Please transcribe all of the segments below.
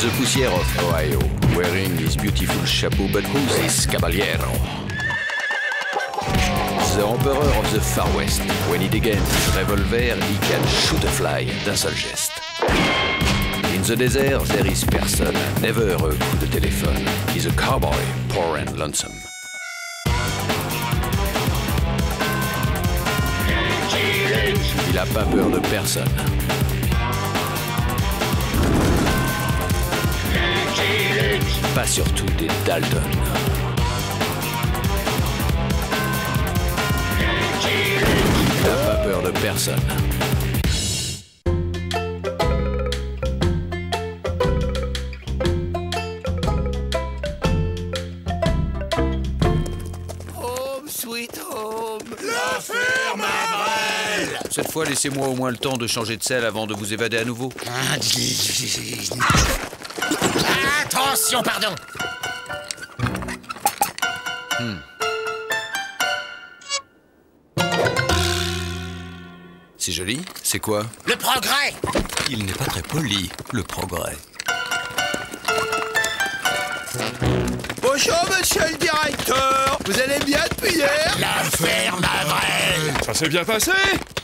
the poussière of Ohio, wearing his beautiful chapeau, but who's this caballero? The emperor of the Far West. When he degains his revolver, he can shoot a fly d'un seul geste. In the desert, there is person, never a coup de téléphone. He's a cowboy, poor and lonesome. Il a pas peur de personne. Pas surtout des Dalton. Il n'a pas peur de personne. Home, sweet home. La ferme Avrel. Cette fois, laissez-moi au moins le temps de changer de selle avant de vous évader à nouveau. Attention, pardon. C'est joli. C'est quoi? Le progrès. Il n'est pas très poli, le progrès. Bonjour, monsieur le directeur. Vous allez bien depuis hier? La ferme Avrel. Ça s'est bien passé?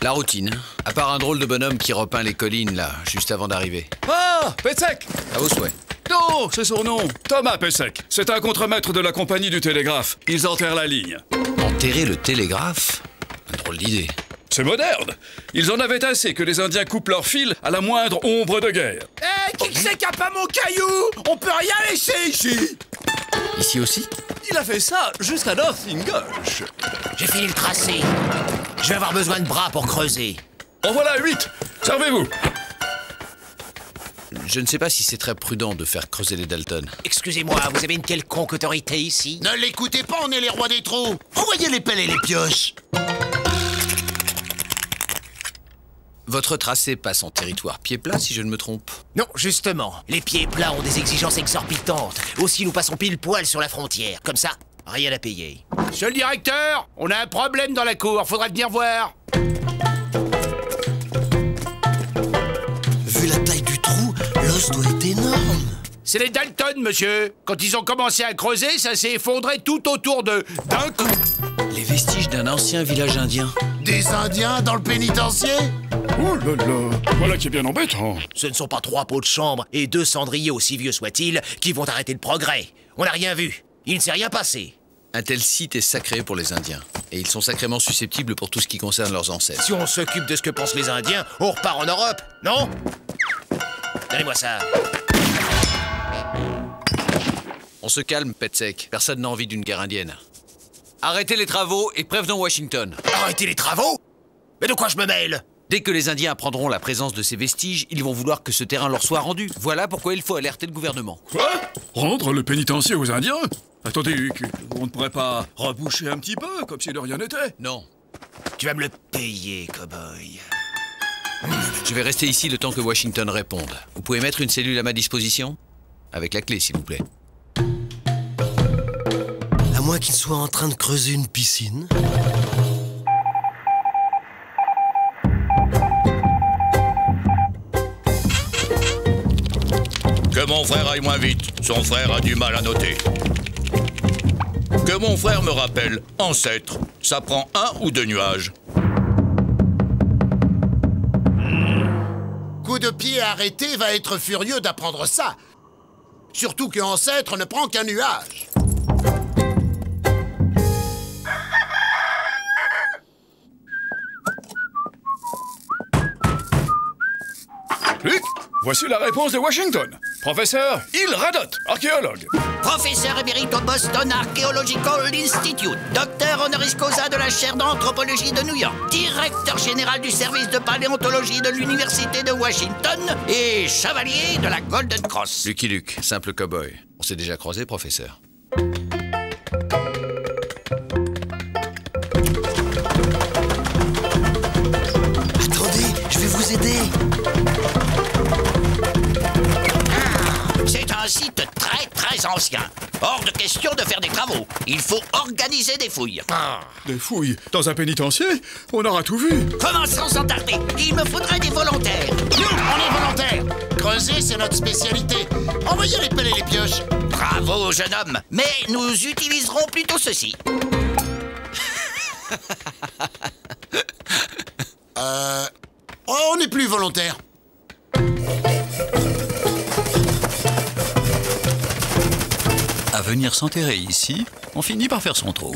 La routine. À part un drôle de bonhomme qui repeint les collines, là, juste avant d'arriver. Ah, Petsec! À vos souhaits. Non, c'est son nom. Thomas Petsec. C'est un contremaître de la compagnie du télégraphe. Ils enterrent la ligne. Enterrer le télégraphe? Drôle d'idée. C'est moderne. Ils en avaient assez que les Indiens coupent leurs fils à la moindre ombre de guerre. Qui que c'est qui a pas mon caillou? On peut rien laisser ici. Ici aussi? Il a fait ça jusqu'à Nothing Gauche. J'ai fini le tracé. Je vais avoir besoin de bras pour creuser. En voilà 8. Servez-vous. Je ne sais pas si c'est très prudent de faire creuser les Dalton. Excusez-moi, vous avez une quelconque autorité ici? Ne l'écoutez pas, on est les rois des trous. Envoyez les pelles et les pioches. Votre tracé passe en territoire pied plat, si je ne me trompe. Non, justement. Les pieds plats ont des exigences exorbitantes. Aussi, nous passons pile poil sur la frontière. Comme ça, rien à payer. Monsieur le directeur, on a un problème dans la cour. Faudra venir voir. Vu la taille du trou, l'os doit être énorme. C'est les Dalton, monsieur. Quand ils ont commencé à creuser, ça s'est effondré tout autour d'eux, d'un coup. Les vestiges d'un ancien village indien. Des Indiens dans le pénitencier? Oh là là. Voilà qui est bien embêtant. Ce ne sont pas 3 pots de chambre et 2 cendriers, aussi vieux soient-ils, qui vont arrêter le progrès. On n'a rien vu. Il ne s'est rien passé. Un tel site est sacré pour les Indiens. Et ils sont sacrément susceptibles pour tout ce qui concerne leurs ancêtres. Si on s'occupe de ce que pensent les Indiens, on repart en Europe, non? Donnez-moi ça. On se calme, Petsec. Personne n'a envie d'une guerre indienne. Arrêtez les travaux et prévenons Washington. Arrêtez les travaux? Mais de quoi je me mêle? Dès que les Indiens apprendront la présence de ces vestiges, ils vont vouloir que ce terrain leur soit rendu. Voilà pourquoi il faut alerter le gouvernement. Quoi? Rendre le pénitencier aux Indiens? Attendez, on ne pourrait pas reboucher un petit peu, comme si de rien n'était? Non. Tu vas me le payer, cow-boy. Je vais rester ici le temps que Washington réponde. Vous pouvez mettre une cellule à ma disposition? Avec la clé, s'il vous plaît. À moins qu'il soit en train de creuser une piscine. Que mon frère aille moins vite, son frère a du mal à noter. Que mon frère me rappelle, ancêtre, ça prend 1 ou 2 nuages. Coup de pied arrêté va être furieux d'apprendre ça. Surtout que ancêtre ne prend qu'un nuage. Luc, voici la réponse de Washington. Professeur Il Radot, archéologue. Professeur émérite au Boston Archaeological Institute, docteur honoris causa de la chaire d'anthropologie de New York, directeur général du service de paléontologie de l'Université de Washington et chevalier de la Golden Cross. Lucky Luke, simple cow-boy. On s'est déjà croisé, professeur. Attendez, je vais vous aider. C'est un site très ancien. Hors de question de faire des travaux. Il faut organiser des fouilles. Des fouilles dans un pénitencier? On aura tout vu. Commençons sans tarder. Il me faudrait des volontaires. Nous, on est volontaires. Creusez creuser, c'est notre spécialité. Envoyez les pelles et les pioches. Bravo, jeune homme. Mais nous utiliserons plutôt ceci. On n'est plus volontaire. À venir s'enterrer ici, on finit par faire son trou.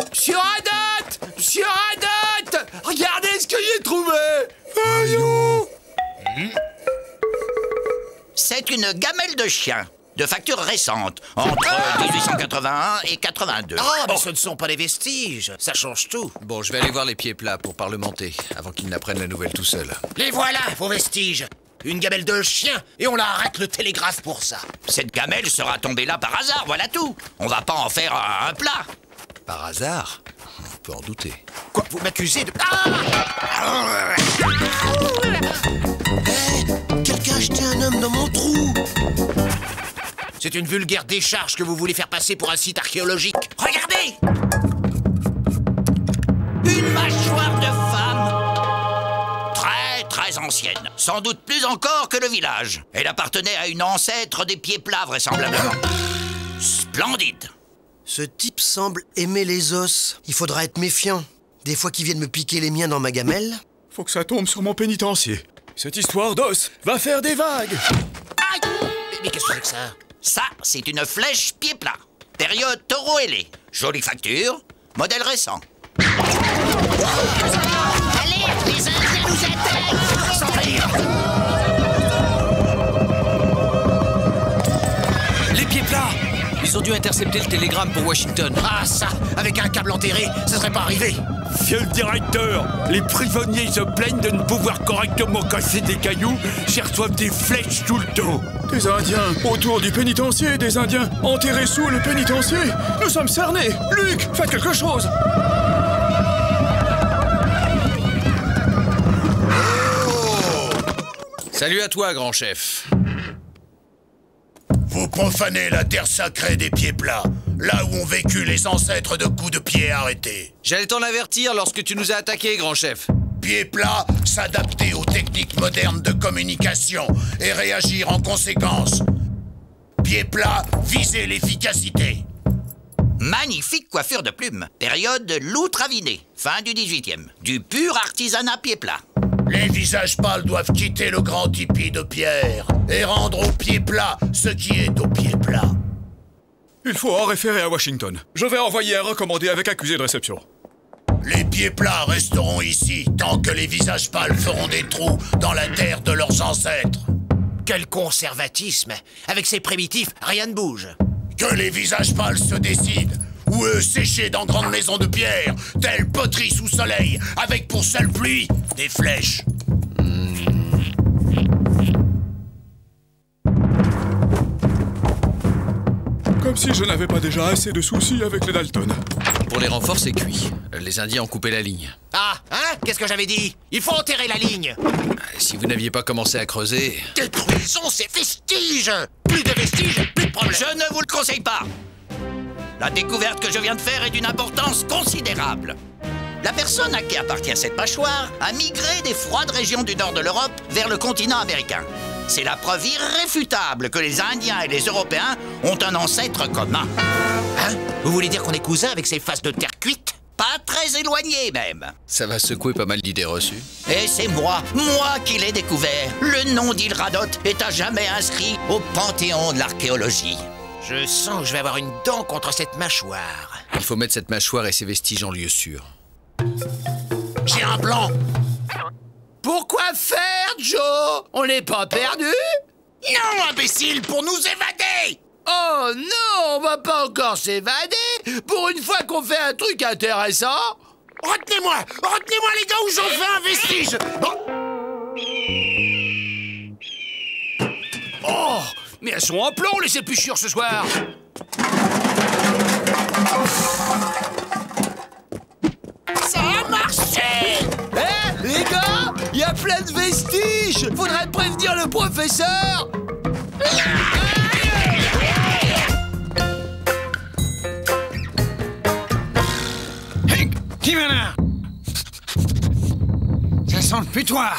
Monsieur Haddock! Monsieur Haddock! Regardez ce que j'ai trouvé! Voyons! C'est une gamelle de chien, de facture récente, entre 1881 et 82. Ah, mais ce ne sont pas les vestiges. Ça change tout. Bon, je vais aller voir les pieds plats pour parlementer, avant qu'ils n'apprennent la nouvelle tout seuls. Les voilà, vos vestiges. Une gamelle de chien, et on la arrête le télégraphe pour ça. Cette gamelle sera tombée là par hasard, voilà tout. On va pas en faire un plat. Par hasard? On peut en douter. Quoi, vous m'accusez de... Ah! Quelqu'un a jeté un homme dans mon trou. C'est une vulgaire décharge que vous voulez faire passer pour un site archéologique. Regardez! Une mâchoire de femme. Très ancienne. Sans doute plus encore que le village. Elle appartenait à une ancêtre des pieds plats, vraisemblablement. Splendide. Ce type semble aimer les os. Il faudra être méfiant. Des fois qu'ils viennent me piquer les miens dans ma gamelle. Faut que ça tombe sur mon pénitencier. Cette histoire d'os va faire des vagues. Aïe! Mais qu'est-ce que c'est que ça? Ça, c'est une flèche pied plat. Période taureau ailé. Jolie facture. Modèle récent. Allez, les Indiens nous attaquent! S'envahir! Les pieds plats! Ils ont dû intercepter le télégramme pour Washington. Ah ça, avec un câble enterré, ça serait pas arrivé. Monsieur le directeur, les prisonniers se plaignent de ne pouvoir correctement casser des cailloux, s'ils reçoivent des flèches tout le temps. Des Indiens autour du pénitencier, des Indiens enterrés sous le pénitencier. Nous sommes cernés. Luc, faites quelque chose. Salut à toi, grand chef. Vous profanez la terre sacrée des pieds plats, là où ont vécu les ancêtres de coups de pied arrêtés. J'allais t'en avertir lorsque tu nous as attaqués, grand chef. Pieds plats, s'adapter aux techniques modernes de communication et réagir en conséquence. Pieds plats, viser l'efficacité. Magnifique coiffure de plumes. Période Loutre-Aviné, fin du 18e. Du pur artisanat pied plat. Les visages pâles doivent quitter le grand tipi de pierre et rendre aux pieds plats ce qui est aux pieds plats. Il faut en référer à Washington. Je vais envoyer un recommandé avec accusé de réception. Les pieds plats resteront ici tant que les visages pâles feront des trous dans la terre de leurs ancêtres. Quel conservatisme! Avec ces primitifs, rien ne bouge. Que les visages pâles se décident, ou eux séchés dans grandes maisons de pierre, telles poteries sous soleil, avec pour seule pluie des flèches. Comme si je n'avais pas déjà assez de soucis avec les Dalton. Pour les renforts, c'est cuit. Les Indiens ont coupé la ligne. Ah, hein? Qu'est-ce que j'avais dit? Il faut enterrer la ligne! Si vous n'aviez pas commencé à creuser... Détruisons ces vestiges! Plus de vestiges, plus de problème! Je ne vous le conseille pas. La découverte que je viens de faire est d'une importance considérable. La personne à qui appartient cette mâchoire a migré des froides régions du nord de l'Europe vers le continent américain. C'est la preuve irréfutable que les Indiens et les Européens ont un ancêtre commun. Hein? Vous voulez dire qu'on est cousins avec ces faces de terre cuite? Pas très éloigné même. Ça va secouer pas mal d'idées reçues. Et c'est moi qui l'ai découvert. Le nom d'Ilradot est à jamais inscrit au panthéon de l'archéologie. Je sens que je vais avoir une dent contre cette mâchoire. Il faut mettre cette mâchoire et ses vestiges en lieu sûr. J'ai un plan. Pourquoi faire, Joe? On n'est pas perdu? Non, imbécile, pour nous évader! Oh non, on va pas encore s'évader pour une fois qu'on fait un truc intéressant. Retenez-moi les gars, ou j'en fais un vestige. Oh, mais elles sont en plomb, les épluchures, ce soir. Ça a marché! Les gars, il y a plein de vestiges. triche! Faudrait prévenir le professeur! Qui va là? Ça sent le putois.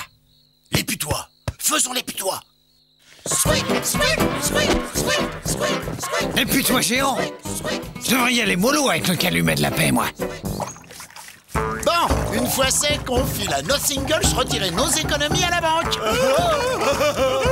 Les putois. Faisons les putois. Les putois géants. Je devrais y aller mollo avec le calumet de la paix, moi. Bon, une fois sec, on file à nos singles retirer nos économies à la banque.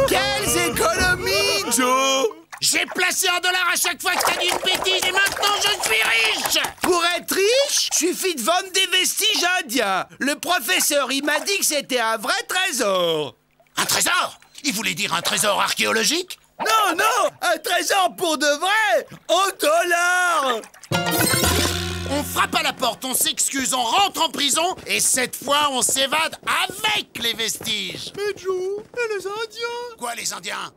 Quelles économies, Joe? J'ai placé $1 à chaque fois que t'as dit une bêtise et maintenant je suis riche. Pour être riche, suffit de vendre des vestiges indiens. Le professeur, il m'a dit que c'était un vrai trésor. Un trésor? Il voulait dire un trésor archéologique? Non, non, un trésor pour de vrai, en dollars. On frappe à la porte, on s'excuse, on rentre en prison et cette fois on s'évade avec les vestiges. Mais Joe, et les Indiens? Quoi les Indiens?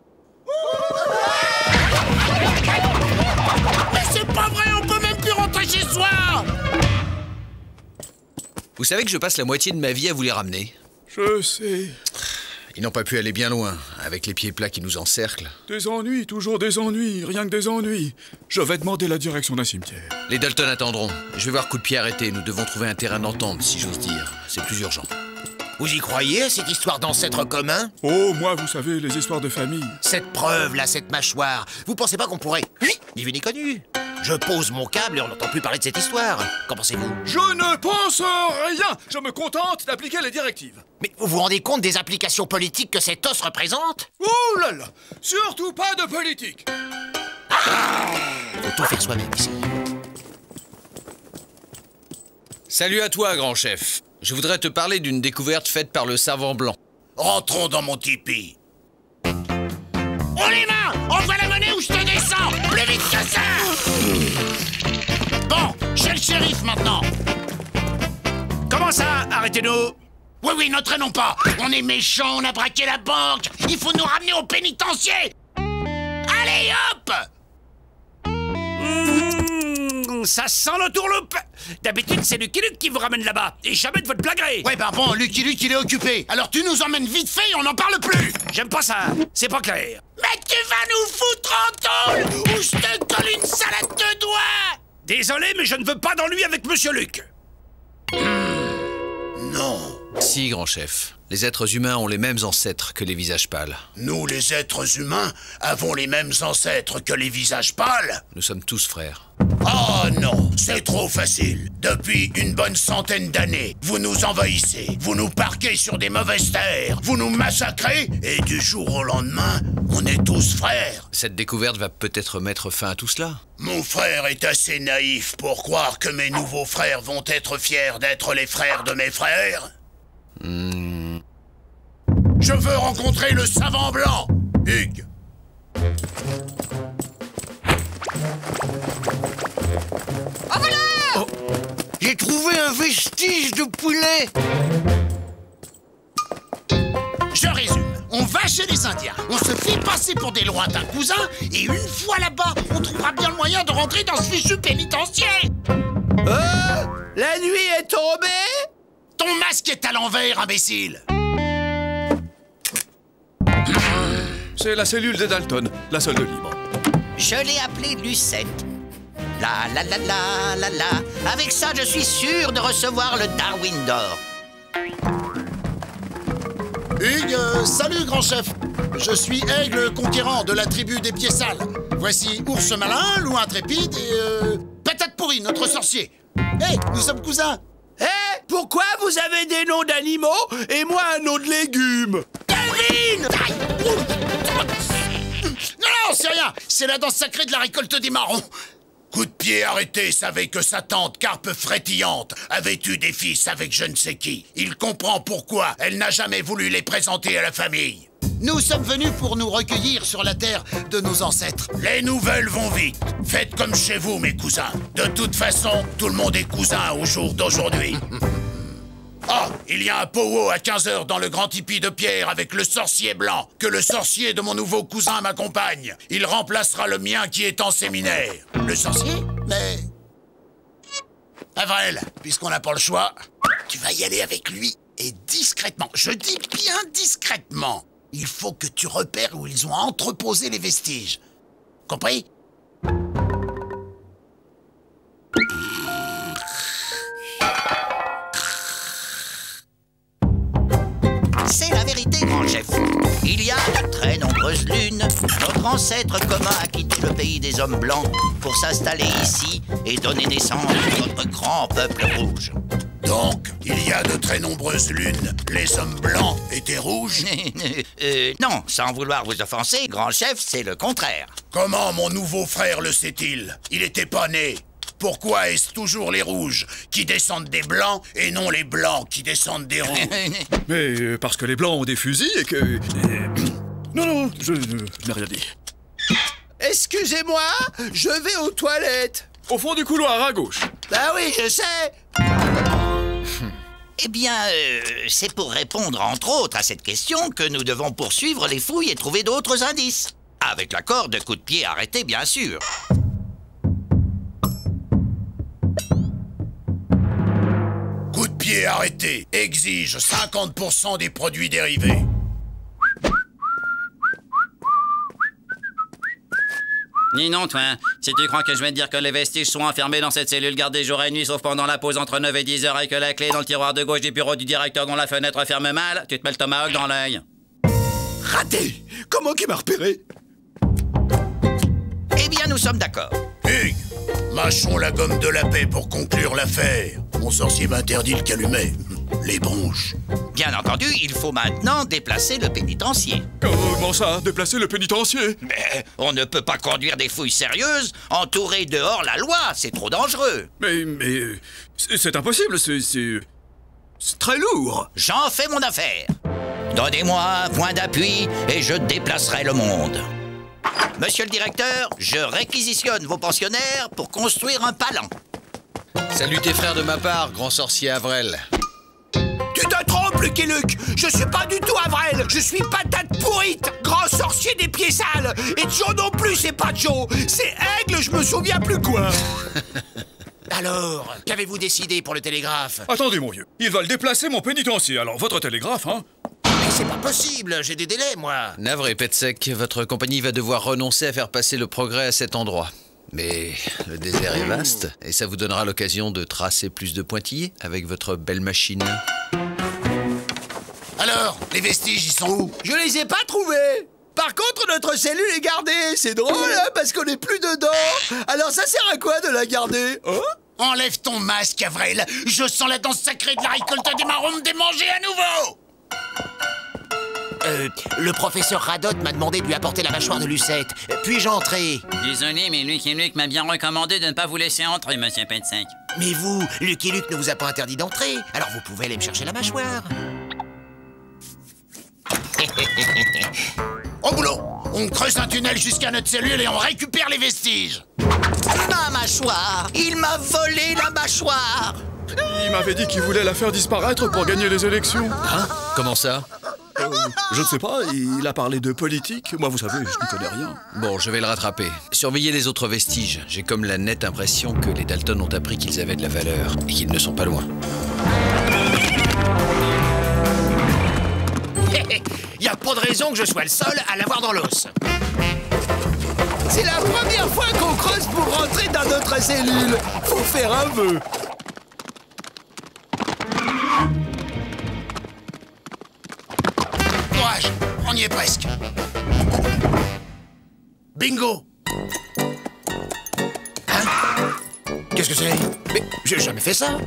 Mais c'est pas vrai, on peut même plus rentrer chez soi. Vous savez que je passe la moitié de ma vie à vous les ramener. Je sais. Ils n'ont pas pu aller bien loin, avec les pieds plats qui nous encerclent. Des ennuis, toujours des ennuis, rien que des ennuis. Je vais demander la direction d'un cimetière. Les Dalton attendront. Je vais voir coup de pied arrêté. Nous devons trouver un terrain d'entente, si j'ose dire. C'est plus urgent. Vous y croyez à cette histoire d'ancêtres communs? Oh, moi, vous savez, les histoires de famille. Cette preuve, là, cette mâchoire, vous pensez pas qu'on pourrait... Ni vu ni connu. Je pose mon câble et on n'entend plus parler de cette histoire. Qu'en pensez-vous? Je ne pense rien. Je me contente d'appliquer les directives. Mais vous vous rendez compte des applications politiques que cet os représente? Oh là là! Surtout pas de politique. Faut tout faire soi-même ici. Salut à toi, grand chef. Je voudrais te parler d'une découverte faite par le savant blanc. Rentrons dans mon tipi. Oh les mains! Envoie la monnaie ou je te descends! Plus vite que ça! Bon, j'ai le shérif maintenant. Comment ça? Arrêtez-nous! Oui, ne traînons pas. On est méchants, on a braqué la banque. Il faut nous ramener au pénitencier. Allez, hop! Ça sent l'entourloupe! D'habitude, c'est Lucky Luke qui vous ramène là-bas, et jamais de votre plein gré! Ouais, bah bon, Lucky Luke, il est occupé. Alors tu nous emmènes vite fait et on n'en parle plus! J'aime pas ça, c'est pas clair. Mais tu vas nous foutre en tôle ou je te colle une salade de doigts! Désolé, mais je ne veux pas d'ennui avec Monsieur Luc. Non. Si, grand chef. Les êtres humains ont les mêmes ancêtres que les visages pâles. Nous, les êtres humains, avons les mêmes ancêtres que les visages pâles? Nous sommes tous frères. Oh non, c'est trop facile. Depuis une bonne centaine d'années, vous nous envahissez, vous nous parquez sur des mauvaises terres, vous nous massacrez, et du jour au lendemain, on est tous frères. Cette découverte va peut-être mettre fin à tout cela. Mon frère est assez naïf pour croire que mes nouveaux frères vont être fiers d'être les frères de mes frères. Je veux rencontrer le savant blanc, Hugues. Ah voilà! Oh, j'ai trouvé un vestige de poulet. Je résume. On va chez les Indiens, on se fait passer pour des lointains cousins, et une fois là-bas, on trouvera bien le moyen de rentrer dans ce fichu pénitencier. La nuit est tombée? Ton masque est à l'envers, imbécile. C'est la cellule des Dalton, la seule de libre. Je l'ai appelée Lucette. La la la la la la. Avec ça, je suis sûr de recevoir le Darwin d'or. Hugues, salut grand chef. Je suis Aigle conquérant de la tribu des pieds sales. Voici Ours malin, Loup intrépide et Patate pourrie, notre sorcier. Hé, nous sommes cousins. Pourquoi vous avez des noms d'animaux et moi un nom de légumes? Kevin! Non, c'est rien. C'est la danse sacrée de la récolte des marrons. Coup de pied arrêté savait que sa tante Carpe frétillante avait eu des fils avec je ne sais qui. Il comprend pourquoi elle n'a jamais voulu les présenter à la famille. Nous sommes venus pour nous recueillir sur la terre de nos ancêtres. Les nouvelles vont vite. Faites comme chez vous, mes cousins. De toute façon, tout le monde est cousin au jour d'aujourd'hui. Ah, il y a un powo à 15h dans le grand tipi de pierre avec le sorcier blanc. Que le sorcier de mon nouveau cousin m'accompagne. Il remplacera le mien qui est en séminaire. Le sorcier? Mais... Avril, puisqu'on n'a pas le choix, tu vas y aller avec lui et discrètement, je dis bien discrètement, il faut que tu repères où ils ont entreposé les vestiges. Compris? C'est la vérité, grand chef. Il y a de très nombreuses lunes. Notre ancêtre commun a quitté le pays des hommes blancs pour s'installer ici et donner naissance à notre grand peuple rouge. Donc, il y a de très nombreuses lunes. Les hommes blancs étaient rouges? Non, sans vouloir vous offenser, grand chef, c'est le contraire. Comment mon nouveau frère le sait-il? Il était pas né. Pourquoi est-ce toujours les rouges qui descendent des blancs et non les blancs qui descendent des rouges? Mais parce que les blancs ont des fusils et que... Non, je n'ai rien dit. Excusez-moi, je vais aux toilettes. Au fond du couloir, à gauche. Bah oui, je sais. Eh bien, c'est pour répondre, entre autres, à cette question que nous devons poursuivre les fouilles et trouver d'autres indices. Avec l'accord de coup de pied arrêté, bien sûr. Coup de pied arrêté exige 50% des produits dérivés. Dis non, toi, si tu crois que je vais te dire que les vestiges sont enfermés dans cette cellule gardée jour et nuit, sauf pendant la pause entre 9 et 10 heures, et que la clé est dans le tiroir de gauche du bureau du directeur dont la fenêtre ferme mal, tu te mets le tomahawk dans l'œil. Raté! Comment qu'il m'a repéré? Eh bien, nous sommes d'accord. Hugues, mâchons la gomme de la paix pour conclure l'affaire. Mon sorcier m'interdit le calumet. Les bronches. Bien entendu, il faut maintenant déplacer le pénitencier. Comment ça, déplacer le pénitencier? Mais on ne peut pas conduire des fouilles sérieuses entourées de hors-la-loi, c'est trop dangereux. Mais c'est impossible, c'est très lourd. J'en fais mon affaire. Donnez-moi un point d'appui et je déplacerai le monde. Monsieur le directeur, je réquisitionne vos pensionnaires pour construire un palan. Salut tes frères de ma part, grand sorcier Avrel. Tu te trompes, Lucky Luke. Je suis pas du tout Avrel. Je suis patate pourrite, grand sorcier des pieds sales. Et Joe non plus, c'est pas Joe. C'est Aigle, je me souviens plus quoi. Alors, qu'avez-vous décidé pour le télégraphe? Attendez, mon vieux. Ils veulent déplacer mon pénitencier, alors votre télégraphe, hein? Mais c'est pas possible, j'ai des délais, moi. Navré, Petsec, votre compagnie va devoir renoncer à faire passer le progrès à cet endroit. Mais le désert est vaste, et ça vous donnera l'occasion de tracer plus de pointillés avec votre belle machine. Alors, les vestiges, ils sont où? Je les ai pas trouvés. Par contre, notre cellule est gardée. C'est drôle, hein, parce qu'on est plus dedans. Alors ça sert à quoi de la garder, hein? Enlève ton masque, Avrel. Je sens la danse sacrée de la récolte des marrons me démanger à nouveau. Le professeur Radot m'a demandé de lui apporter la mâchoire de Lucette. Puis-je entrer? Désolé, mais Lucky Luke m'a bien recommandé de ne pas vous laisser entrer, monsieur Petsec. Mais vous, Lucky Luke ne vous a pas interdit d'entrer. Alors vous pouvez aller me chercher la mâchoire. Au boulot. On creuse un tunnel jusqu'à notre cellule et on récupère les vestiges. Ma mâchoire! Il m'a volé la mâchoire! Il m'avait dit qu'il voulait la faire disparaître pour gagner les élections. Hein? Comment ça? Je ne sais pas, il a parlé de politique. Moi, vous savez, je n'y connais rien. Bon, je vais le rattraper. Surveillez les autres vestiges. J'ai comme la nette impression que les Dalton ont appris qu'ils avaient de la valeur et qu'ils ne sont pas loin. Y a pas de raison que je sois le seul à l'avoir dans l'os. C'est la première fois qu'on creuse pour rentrer dans notre cellule. Faut faire un vœu. Courage, on y est presque. Bingo. Hein? Qu'est-ce que c'est? Mais j'ai jamais fait ça.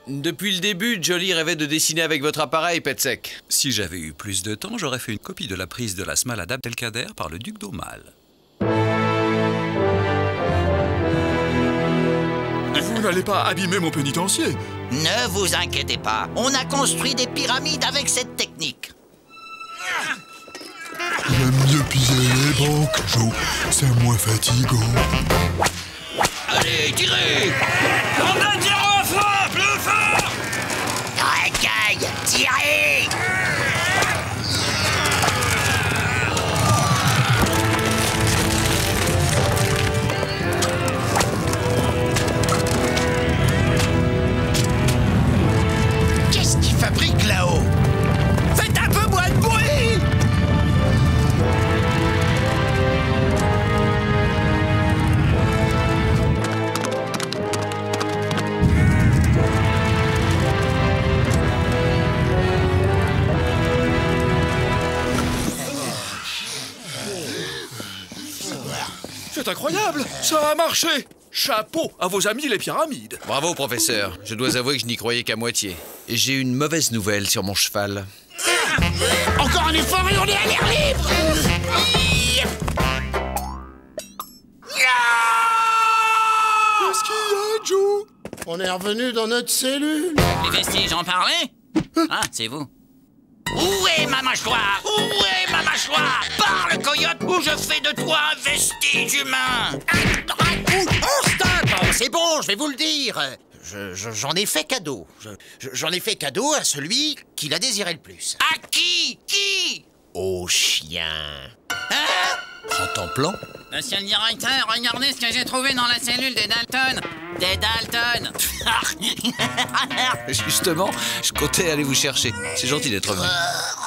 Depuis le début, Jolly rêvait de dessiner avec votre appareil, Petsec. Si j'avais eu plus de temps, j'aurais fait une copie de la prise de la Smala d'Abdelkader par le duc d'Aumale. Vous n'allez pas abîmer mon pénitencier? Ne vous inquiétez pas, on a construit des pyramides avec cette technique. J'aime mieux piser les banques, Joe. C'est moins fatigant. Allez, tirez! On a tiré au fort, plus fort! Racaille, tirez! c'est incroyable! Ça a marché! Chapeau à vos amis les pyramides! Bravo, professeur. Je dois avouer que je n'y croyais qu'à moitié. Et j'ai une mauvaise nouvelle sur mon cheval. Encore un effort et on est à l'air libre! Qu'est-ce qu'il y a, Joe? On est revenu dans notre cellule. Les vestiges en parlaient? Ah, c'est vous. Où est ma mâchoire? Où est ma mâchoire? Parle, coyote, ou je fais de toi un vestige humain! Oh, stop! Oh, c'est bon, je vais vous le dire. J'en ai fait cadeau. J'en ai fait cadeau à celui qui l'a désiré le plus. À qui? Qui? Au chien. Hein? Prends ton plan. Monsieur le directeur, regardez ce que j'ai trouvé dans la cellule des Dalton. Des Dalton. Justement, je comptais aller vous chercher. C'est gentil d'être venu.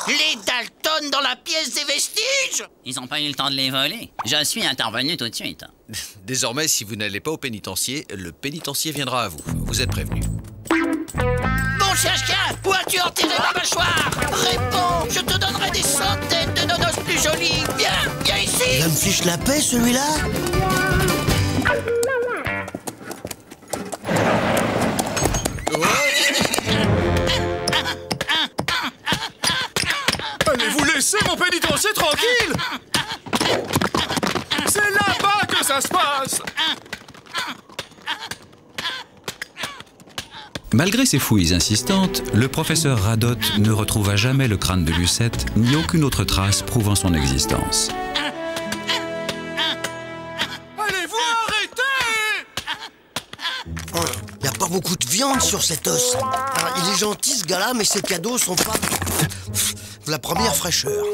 Les Dalton dans la pièce des vestiges? Ils n'ont pas eu le temps de les voler. Je suis intervenu tout de suite. Désormais, si vous n'allez pas au pénitencier, le pénitencier viendra à vous. Vous êtes prévenu. Mon chien, où as-tu enterré ma mâchoire? Réponds, je te donnerai des centaines de nonos plus jolis. Viens ici. Il va me fiche la paix, celui-là? Allez-vous laisser mon pénitencier tranquille? C'est là-bas que ça se passe! Malgré ses fouilles insistantes, le professeur Radot ne retrouva jamais le crâne de Lucette, ni aucune autre trace prouvant son existence. Allez-vous arrêter? Il n'y a pas beaucoup de viande sur cet os. Alors, il est gentil, ce gars-là, mais ses cadeaux sont pas... de la première fraîcheur.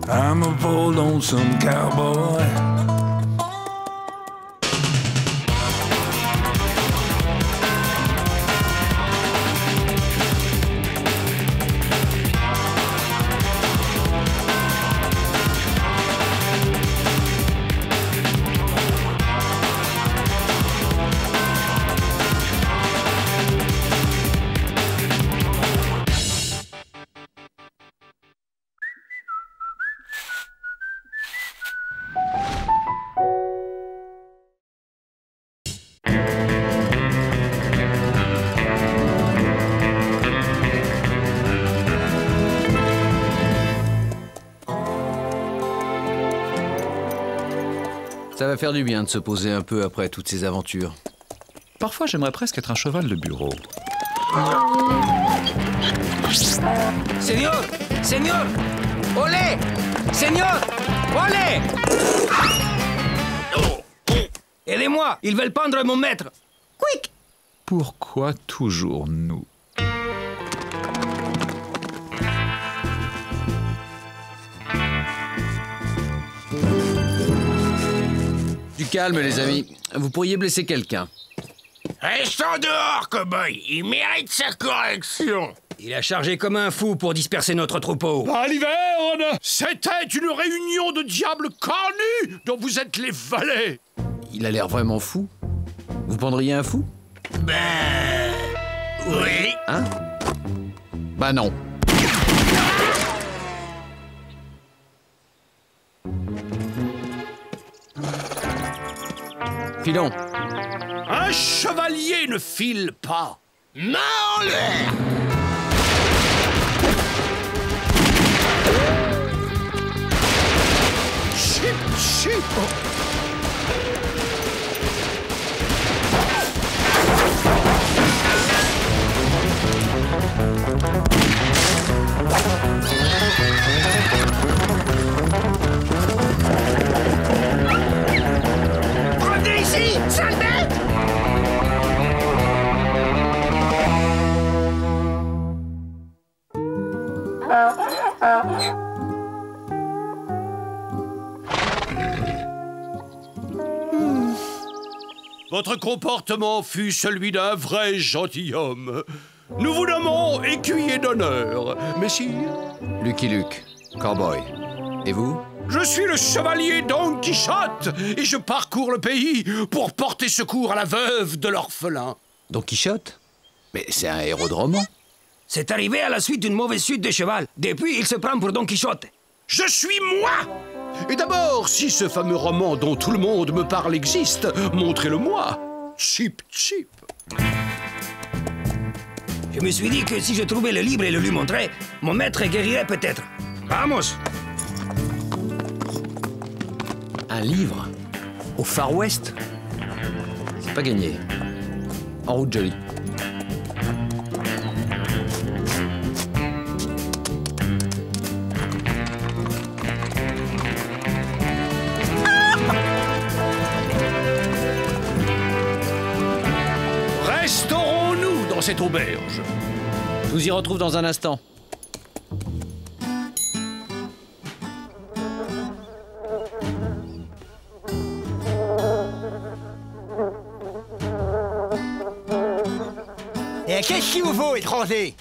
I'm a poor lonesome cowboy. Ça va faire du bien de se poser un peu après toutes ces aventures. Parfois, j'aimerais presque être un cheval de bureau. Seigneur! Seigneur! Olé! Seigneur! Olé! Aidez-moi! Ils veulent pendre mon maître! Quick! Pourquoi toujours nous? Du calme, les amis. Vous pourriez blesser quelqu'un. Restons dehors, cow-boy. Il mérite sa correction. Il a chargé comme un fou pour disperser notre troupeau. Baliverne, c'était une réunion de diables cornus dont vous êtes les valets. Il a l'air vraiment fou. Vous pendriez un fou? Oui. Hein? Bah non. Filons. Un chevalier ne file pas. Main en l'air. Chip, chip. Revenez ici, sale bête! Votre comportement fut celui d'un vrai gentilhomme. Nous vous nommons écuyer d'honneur, messire. Lucky Luke, cowboy. Et vous? Je suis le chevalier Don Quichotte et je parcours le pays pour porter secours à la veuve de l'orphelin. Don Quichotte? Mais c'est un héros de roman. C'est arrivé à la suite d'une mauvaise chute de cheval. Depuis, il se prend pour Don Quichotte. Je suis moi, Et d'abord, si ce fameux roman dont tout le monde me parle existe, montrez-le-moi. Chip, chip. Je me suis dit que si je trouvais le livre et le lui montrais, mon maître guérirait peut-être. Vamos! Un livre? Au Far West? C'est pas gagné. En route, Johnny. Resterons-nous dans cette auberge? Je vous y retrouve dans un instant. Et qu'est-ce qu'il vous faut, étranger?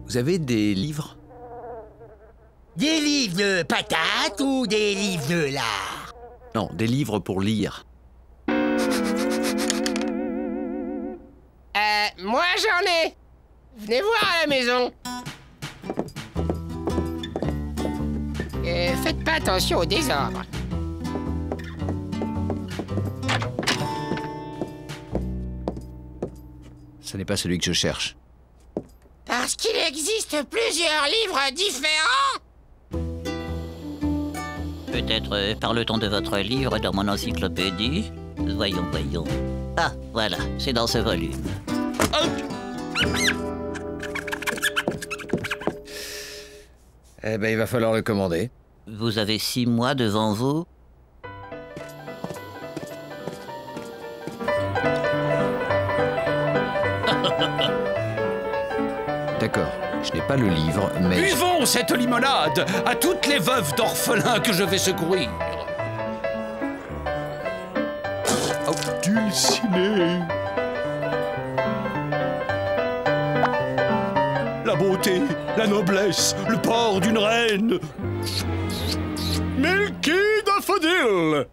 Vous avez des livres? Des livres de patates ou des livres de lard? Non, des livres pour lire. Moi j'en ai. Venez voir à la maison. Faites pas attention au désordre. Ce n'est pas celui que je cherche. Parce qu'il existe plusieurs livres différents. Peut-être parle-t-on de votre livre dans mon encyclopédie? Voyons, voyons. Ah, voilà, c'est dans ce volume. Eh ben, il va falloir le commander. Vous avez 6 mois devant vous. D'accord, je n'ai pas le livre, mais... Buvons cette limonade à toutes les veuves d'orphelins que je vais secourir. Oh, dulciné. La beauté, la noblesse, le port d'une reine. Milky Daffodil.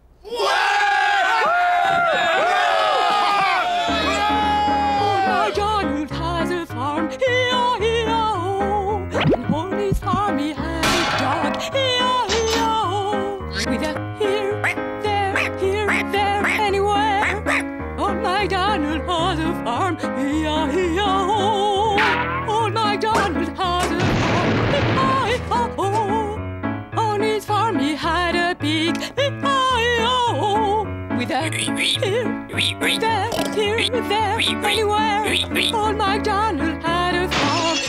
Old MacDonald had a farm.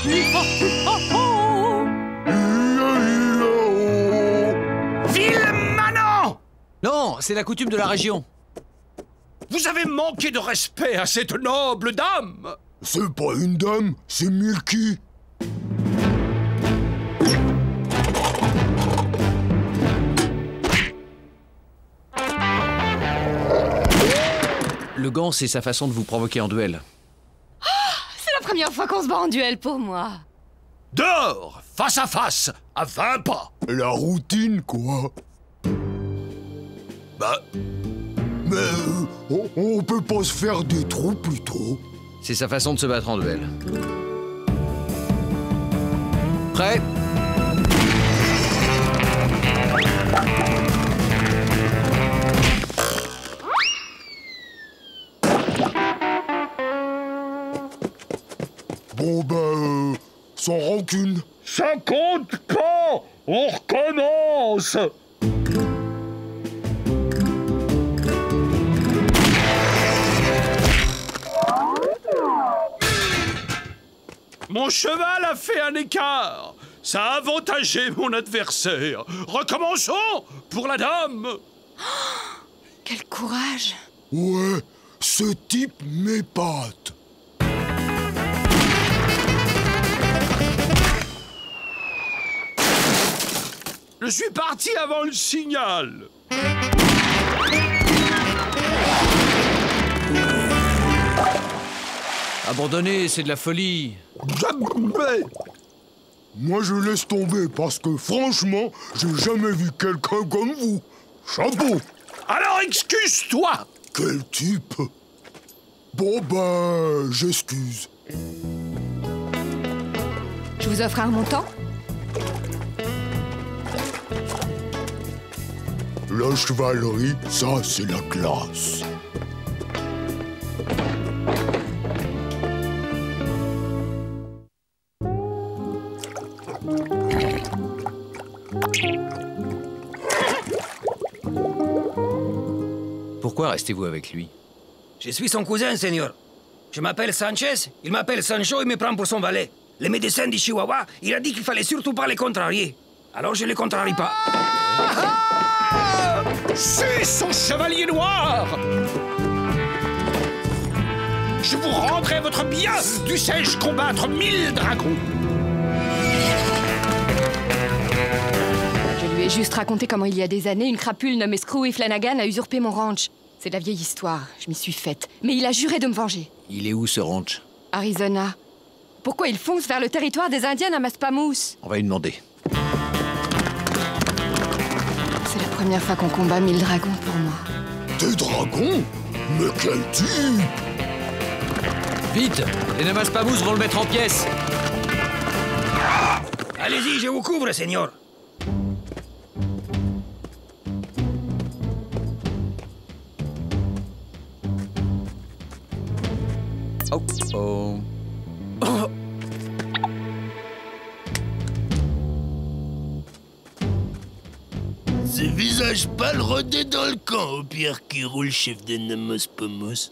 Ville Manon! Non, c'est la coutume de la région. Vous avez manqué de respect à cette noble dame. C'est pas une dame, c'est Milky. Le gant, c'est sa façon de vous provoquer en duel. C'est la première fois qu'on se bat en duel pour moi. Dehors, face à 20 pas. La routine, quoi. Bah... Mais on peut pas se faire des trous plutôt. C'est sa façon de se battre en duel. Prêt? Bon sans rancune. Ça compte pas. On recommence. Mon cheval a fait un écart. Ça a avantagé mon adversaire. Recommençons pour la dame. Quel courage. Ouais, ce type m'épate. Je suis parti avant le signal. Abandonner, c'est de la folie. Jamais. Moi, je laisse tomber parce que, franchement, j'ai jamais vu quelqu'un comme vous. Chapeau. Alors, excuse-toi. Quel type. Bon, j'excuse. Je vous offre un montant? La chevalerie, ça, c'est la classe. Pourquoi restez-vous avec lui? Je suis son cousin, seigneur. Je m'appelle Sanchez, il m'appelle Sancho et me prend pour son valet. Le médecin du Chihuahua, il a dit qu'il fallait surtout pas les contrarier. Alors je les contrarie pas. C'est son chevalier noir! Je vous rendrai votre bien, dussé-je combattre 1000 dragons! Je lui ai juste raconté comment il y a des années, une crapule nommée Screwy Flanagan a usurpé mon ranch. C'est de la vieille histoire, je m'y suis faite. Mais il a juré de me venger. Il est où ce ranch? Arizona. Pourquoi il fonce vers le territoire des Indiens à Maspamous? On va lui demander. C'est la première fois qu'on combat 1000 dragons pour moi. Des dragons? Mais quel type! Vite! Les Namaspamous vont le mettre en pièces! Allez-y, je vous couvre, seigneur. Oh oh. Oh. Ce visage pâle rôdait dans le camp, au Pierre qui roule, chef des Namaspamous.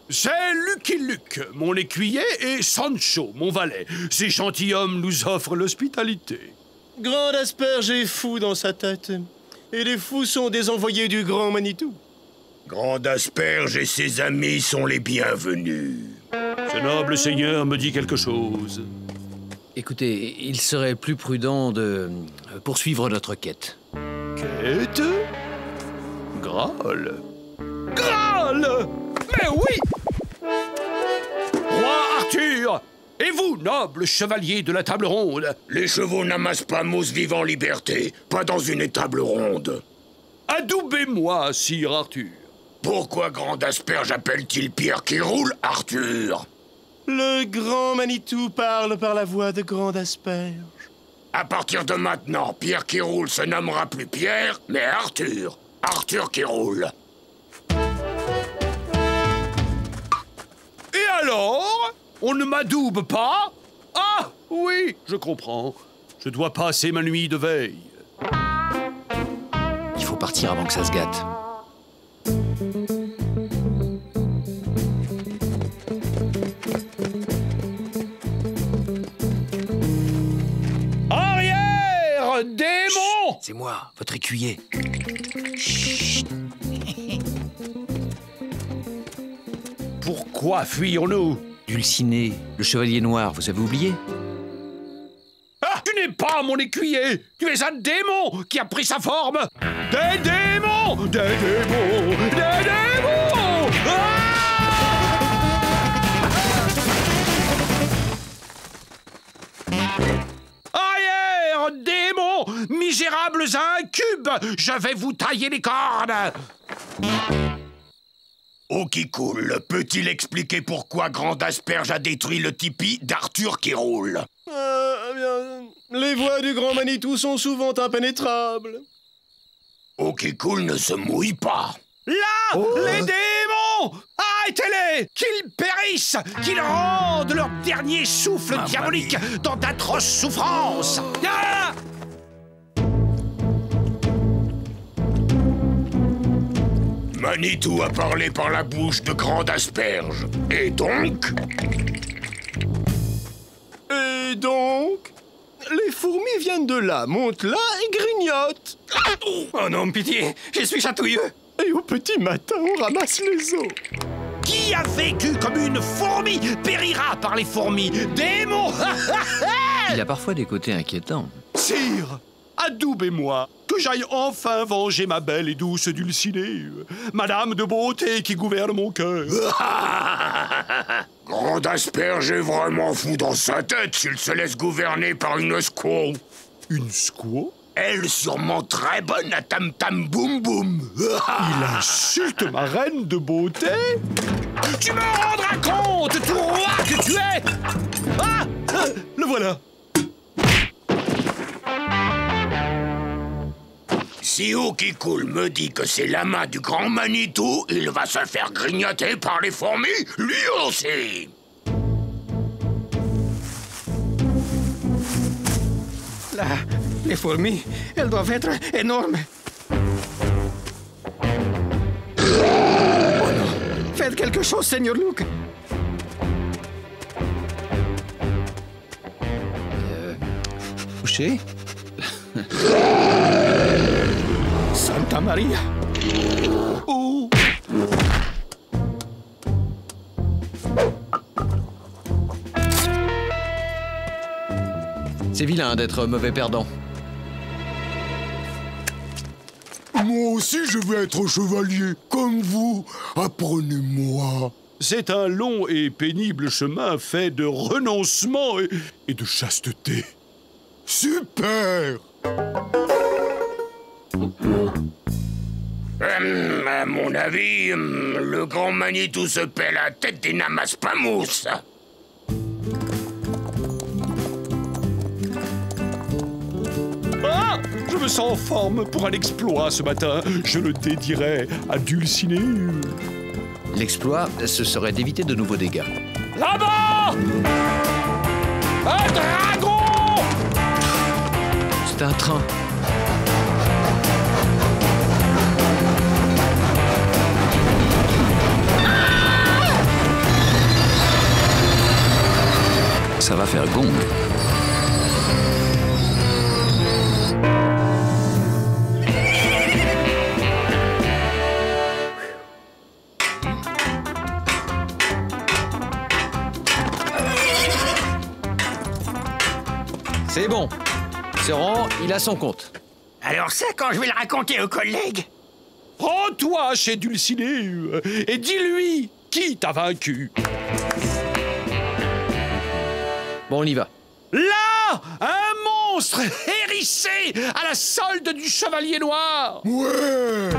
C'est Lucky Luke, mon écuyer, et Sancho, mon valet. Ces gentilshommes nous offrent l'hospitalité. Grand Asperge est fou dans sa tête. Et les fous sont des envoyés du Grand Manitou. Grand Asperge et ses amis sont les bienvenus. Ce noble seigneur me dit quelque chose. Écoutez, il serait plus prudent de poursuivre notre quête. Quête? Graal? Graal! Mais oui! Roi Arthur! Et vous, noble chevalier de la table ronde? Les chevaux Namaspamous vivent en liberté, pas dans une étable ronde. Adoubez-moi, sire Arthur. Pourquoi Grand Asperge appelle-t-il Pierre qui roule Arthur? Le Grand Manitou parle par la voix de Grand Asperge. À partir de maintenant, Pierre qui roule se nommera plus Pierre, mais Arthur. Arthur qui roule. Et alors? On ne m'adoube pas? Ah, oui, je comprends. Je dois passer ma nuit de veille. Il faut partir avant que ça se gâte. Arrière, démon! C'est moi, votre écuyer. Chut. Pourquoi fuyons-nous? Dulciné, le chevalier noir, vous avez oublié? Ah, tu n'es pas mon écuyer! Tu es un démon qui a pris sa forme! Des démons! Des démons! Des démons! Arrière, démons! Misérables incubes! Je vais vous tailler les cornes! Eau qui coule, peut-il expliquer pourquoi Grand Asperge a détruit le tipi d'Arthur qui roule? Les voies du Grand Manitou sont souvent impénétrables. Eau qui coule ne se mouille pas. Là, les démons! Arrêtez-les! Qu'ils périssent! Qu'ils rendent leur dernier souffle diabolique dans d'atroces souffrances! Ah! Manitou a parlé par la bouche de Grand Asperge. Et donc? Et donc? Les fourmis viennent de là, montent là et grignotent. Oh non, pitié, je suis chatouilleux. Et au petit matin, on ramasse les os. Qui a vécu comme une fourmi périra par les fourmis. Démon! Il a parfois des côtés inquiétants. Sire, adoubez-moi, que j'aille enfin venger ma belle et douce Dulcinée, Madame de beauté qui gouverne mon cœur. Grand Asperge est vraiment fou dans sa tête s'il se laisse gouverner par une squaw. Une squaw? Elle sûrement très bonne à tam-tam boum boum. Il insulte ma reine de beauté? Tu me rendras compte, tout roi que tu es! Ah! Le voilà! Si eau qui coule me dit que c'est la main du grand Manitou, il va se faire grignoter par les fourmis, lui aussi. Là, les fourmis, elles doivent être énormes. Oh non, faites quelque chose, Seigneur Luke. Couché. Santa Maria. Oh. C'est vilain d'être mauvais perdant. Moi aussi, je veux être chevalier, comme vous. Apprenez-moi. C'est un long et pénible chemin fait de renoncement et de chasteté. Super! À mon avis, le grand Manitou se paie la tête des Namaspamous. Ah! Je me sens en forme pour un exploit ce matin. Je le dédierai à Dulcinée. L'exploit, ce serait d'éviter de nouveaux dégâts. Là-bas! Un dragon! C'est un train. Ça va faire gong. C'est bon. Seran, il a son compte. Alors ça, quand je vais le raconter aux collègues? Rends-toi chez Dulcinée et dis-lui qui t'a vaincu. Bon, on y va. Là, un monstre hérissé à la solde du Chevalier Noir. Ouais!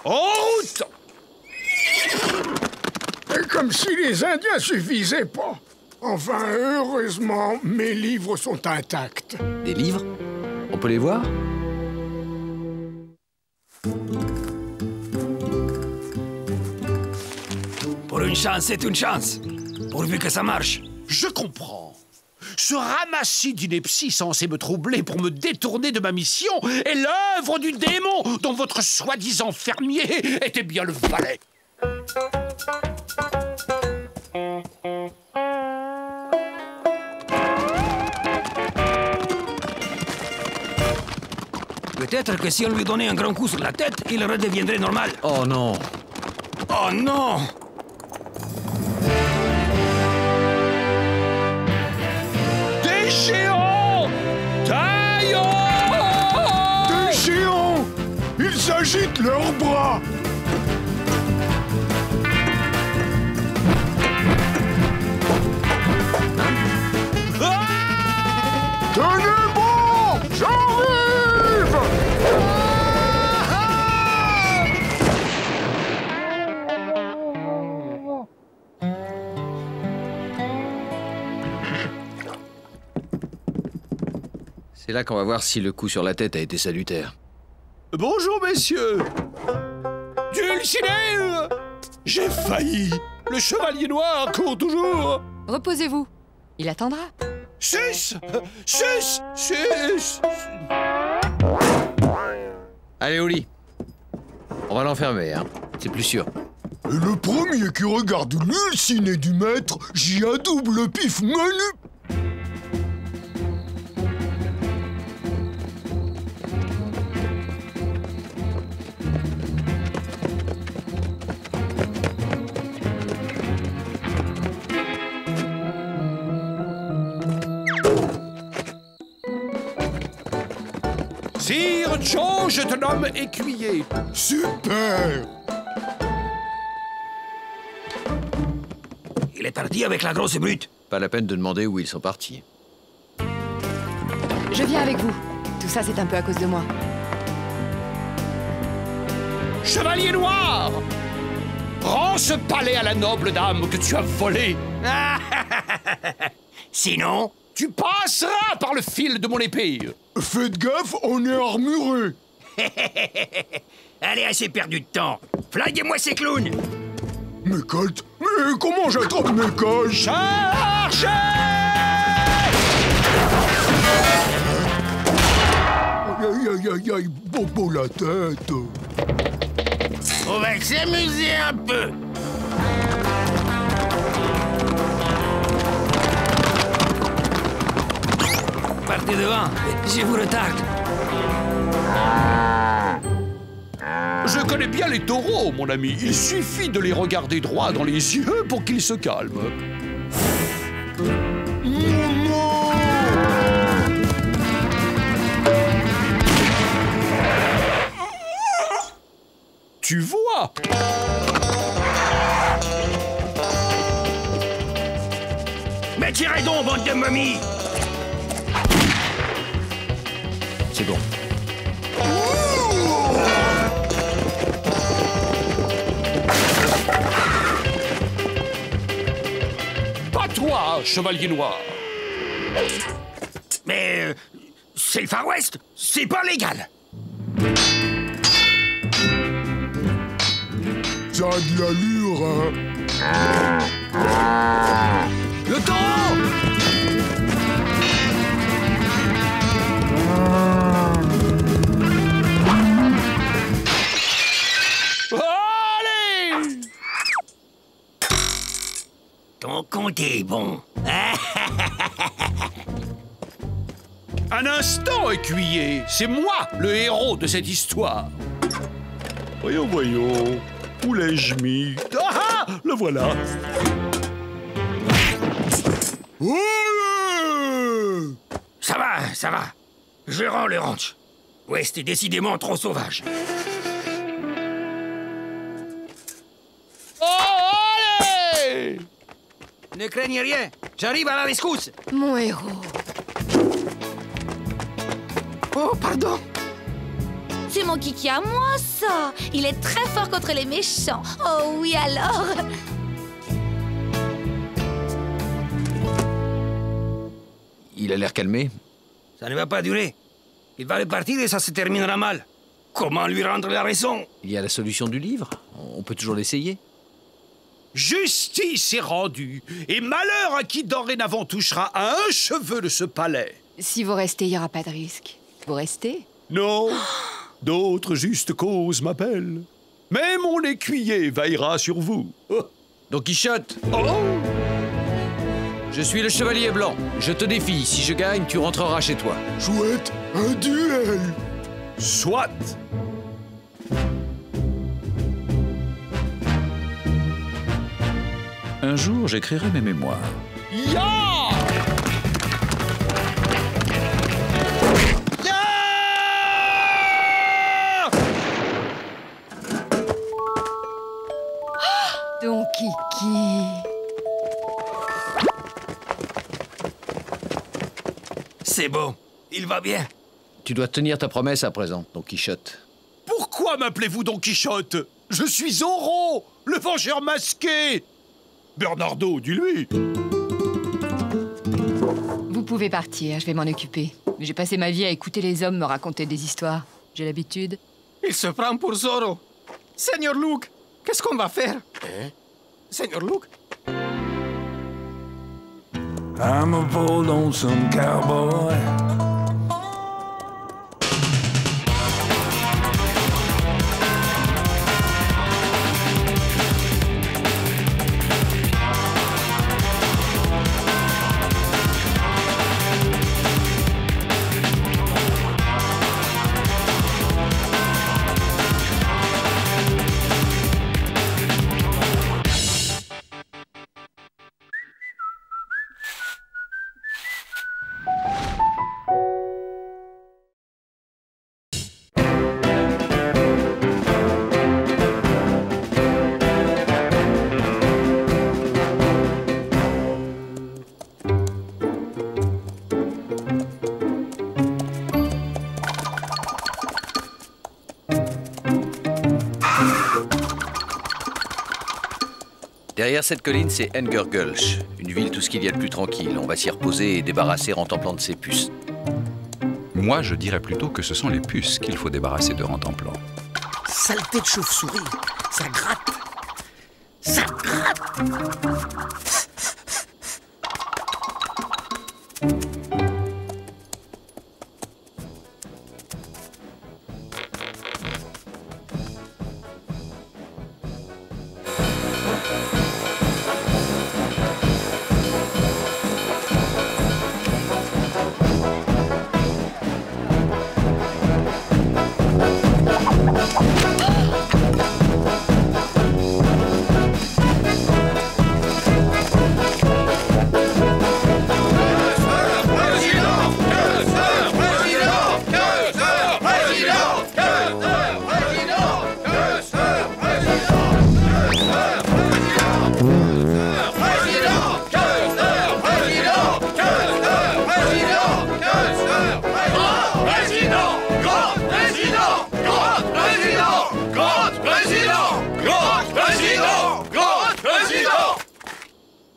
En route! Et comme si les Indiens suffisaient pas. Enfin, heureusement, mes livres sont intacts. Des livres? On peut les voir? Pour une chance, c'est une chance. Pourvu que ça marche. Je comprends. Ce ramassis d'inepties censé me troubler pour me détourner de ma mission est l'œuvre du démon dont votre soi-disant fermier était bien le valet. Peut-être que si on lui donnait un grand coup sur la tête, il redeviendrait normal. Oh non. Oh non! Des géants! Taillons! Des géants! Ils agitent leurs bras! Tenez bon! J'arrive! C'est là qu'on va voir si le coup sur la tête a été salutaire. Bonjour, messieurs. Dulcinée! J'ai failli. Le Chevalier Noir court toujours. Reposez-vous. Il attendra. Sus! Allez, au lit. On va l'enfermer, hein. C'est plus sûr. Et le premier qui regarde l'ulciné du maître, j'y adoube le pif menu. Sire Joe, je te nomme écuyer. Super! Il est parti avec la grosse brute. Pas la peine de demander où ils sont partis. Je viens avec vous. Tout ça, c'est un peu à cause de moi. Chevalier Noir! Rends ce palais à la noble dame que tu as volée. Sinon, tu passeras par le fil de mon épée. Faites gaffe, on est armuré. Allez, assez perdu de temps. Flaguez-moi ces clowns. Mais Colt, mais comment j'attrape mes coches? Chargez! Aïe, aïe, aïe, aïe, bobo la tête. On va s'amuser un peu. Partez devant, je vous retarde. Je connais bien les taureaux, mon ami. Il suffit de les regarder droit dans les yeux pour qu'ils se calment. Tu vois? Mais tirez donc, bande de momies! C'est bon. Pas toi, chevalier noir. Mais c'est le Far West, c'est pas légal. Ça a de l'allure, hein. Le taureau! Allez! Ton compte est bon. Un instant, écuyer. C'est moi, le héros de cette histoire. Voyons, voyons. Où l'ai-je mis? Ah, le voilà. Ça va, ça va. Je rends le ranch. West est décidément trop sauvage. Oh, allez! Ne craignez rien, j'arrive à la rescousse. Mon héros. Oh, pardon. C'est mon kiki à moi, ça. Il est très fort contre les méchants. Oh oui, alors. Il a l'air calmé. Ça ne va pas durer. Il va repartir et ça se terminera mal. Comment lui rendre la raison? Il y a la solution du livre. On peut toujours l'essayer. Justice est rendue, et malheur à qui dorénavant touchera à un cheveu de ce palais. Si vous restez, il n'y aura pas de risque. Vous restez? Non, d'autres justes causes m'appellent. Mais mon écuyer veillera sur vous. Don Quichotte. Oh! Je suis le chevalier blanc. Je te défie. Si je gagne, tu rentreras chez toi. Chouette, un duel. Soit. Un jour, j'écrirai mes mémoires. Ya! Don Kiki. C'est bon, il va bien. Tu dois tenir ta promesse à présent, Don Quichotte. Pourquoi m'appelez-vous Don Quichotte? Je suis Zorro, le vengeur masqué. Bernardo, dis-lui. Vous pouvez partir, je vais m'en occuper. J'ai passé ma vie à écouter les hommes me raconter des histoires. J'ai l'habitude. Il se prend pour Zorro. Seigneur Luke, qu'est-ce qu'on va faire? Seigneur Luke? I'm a bold lonesome cowboy. Derrière cette colline, c'est Enger Gulch, une ville tout ce qu'il y a de plus tranquille. On va s'y reposer et débarrasser Rentemplant de ses puces. Moi, je dirais plutôt que ce sont les puces qu'il faut débarrasser de Rentemplant. Saleté de chauve-souris, ça gratte. Ça gratte.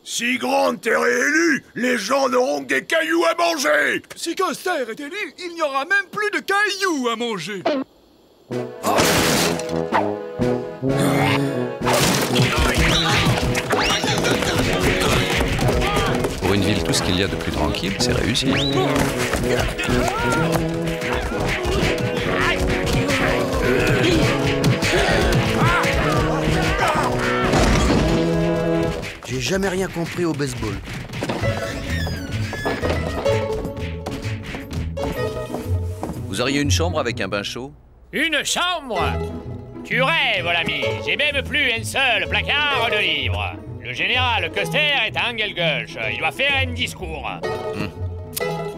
Si Grant est réélu, les gens n'auront que des cailloux à manger. Si Custer est élu, il n'y aura même plus de cailloux à manger. Pour une ville, tout ce qu'il y a de plus tranquille, c'est réussi. J'ai jamais rien compris au baseball. Vous auriez une chambre avec un bain chaud? Une chambre? Tu rêves, l'ami. J'ai même plus un seul placard de livres. Le général Custer est à Engelgulch. Il doit faire un discours.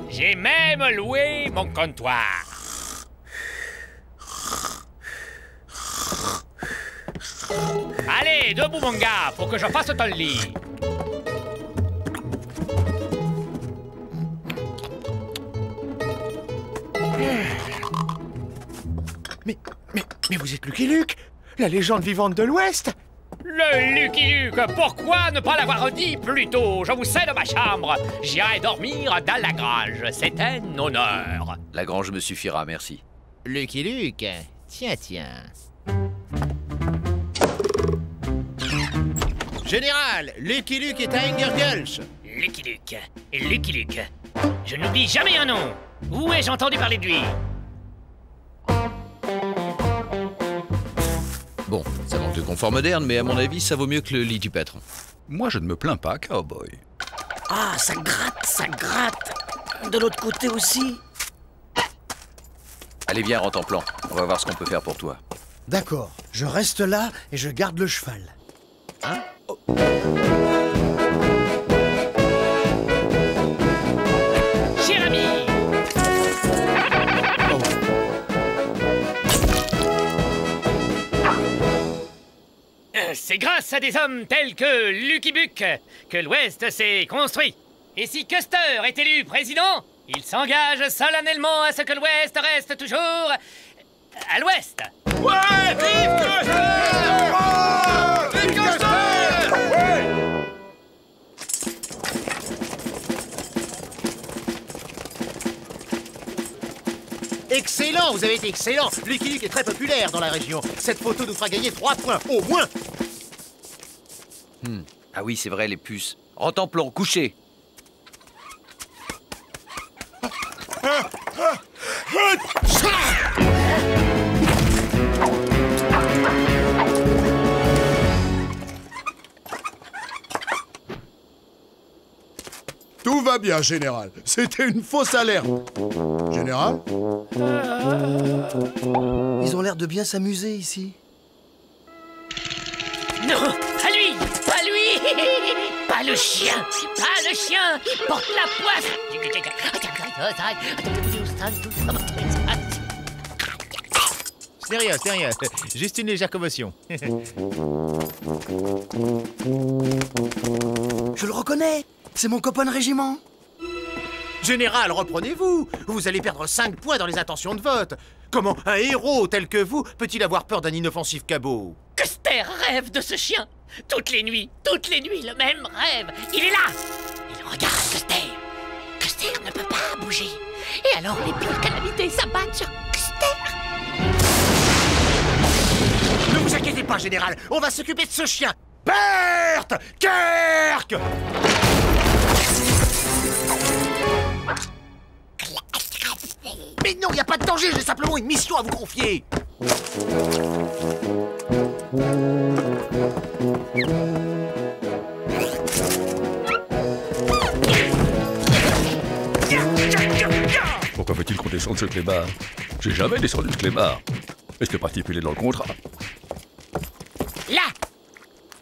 J'ai même loué mon comptoir. Allez, debout, mon gars, pour que je fasse ton lit. Mais vous êtes Lucky Luke, la légende vivante de l'Ouest. Le Lucky Luke, pourquoi ne pas l'avoir dit plus tôt? Je vous cède ma chambre. J'irai dormir dans la grange. C'est un honneur. La grange me suffira, merci. Lucky Luke, tiens. Général, Lucky Luke est à Engergulch. Lucky Luke. Je n'oublie jamais un nom. Où ai-je entendu parler de lui? Bon, ça manque de confort moderne, mais à mon avis, ça vaut mieux que le lit du patron. Moi, je ne me plains pas, cowboy. Ah, ça gratte. De l'autre côté aussi. Allez, viens, Rentemplant. On va voir ce qu'on peut faire pour toi. D'accord, je reste là et je garde le cheval. Hein? Cher ami! C'est grâce à des hommes tels que Lucky Luke que l'Ouest s'est construit. Et si Custer est élu président, il s'engage solennellement à ce que l'Ouest reste toujours à l'Ouest. Ouais! Vive Custer! Vive Custer! Excellent, vous avez été excellent. Lucky Luke est très populaire dans la région. Cette photo nous fera gagner 3 points, au moins. Ah oui, c'est vrai, les puces. Rentemplant, couché. Tout va bien, Général. C'était une fausse alerte. Général? Ils ont l'air de bien s'amuser ici. Non, à lui! Pas lui! Pas le chien! Pas le chien! Porte la poisse! C'est rien. Juste une légère commotion. Je le reconnais. C'est mon copain de régiment. Général, reprenez-vous. Vous allez perdre 5 points dans les intentions de vote. Comment un héros tel que vous peut-il avoir peur d'un inoffensif cabot? Custer rêve de ce chien. Toutes les nuits, le même rêve. Il est là. Il regarde Custer. Custer ne peut pas bouger. Et alors les pires calamités s'abattent sur Custer. Ne vous inquiétez pas, général. On va s'occuper de ce chien. Bert! Kirk! Mais non, y a pas de danger, j'ai simplement une mission à vous confier. Pourquoi faut-il qu'on descende ce clébard? J'ai jamais descendu ce clébard. Est-ce que particulier dans le contrat? Là!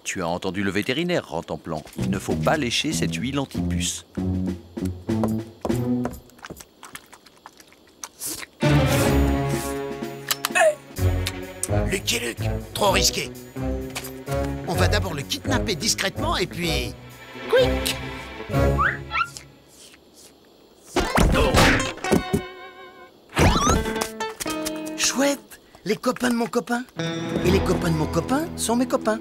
Tu as entendu le vétérinaire, Rantanplan. Il ne faut pas lécher cette huile anti-puce. Lucky Luke, trop risqué. On va d'abord le kidnapper discrètement et puis... Quick! Chouette, les copains de mon copain. Et les copains de mon copain sont mes copains.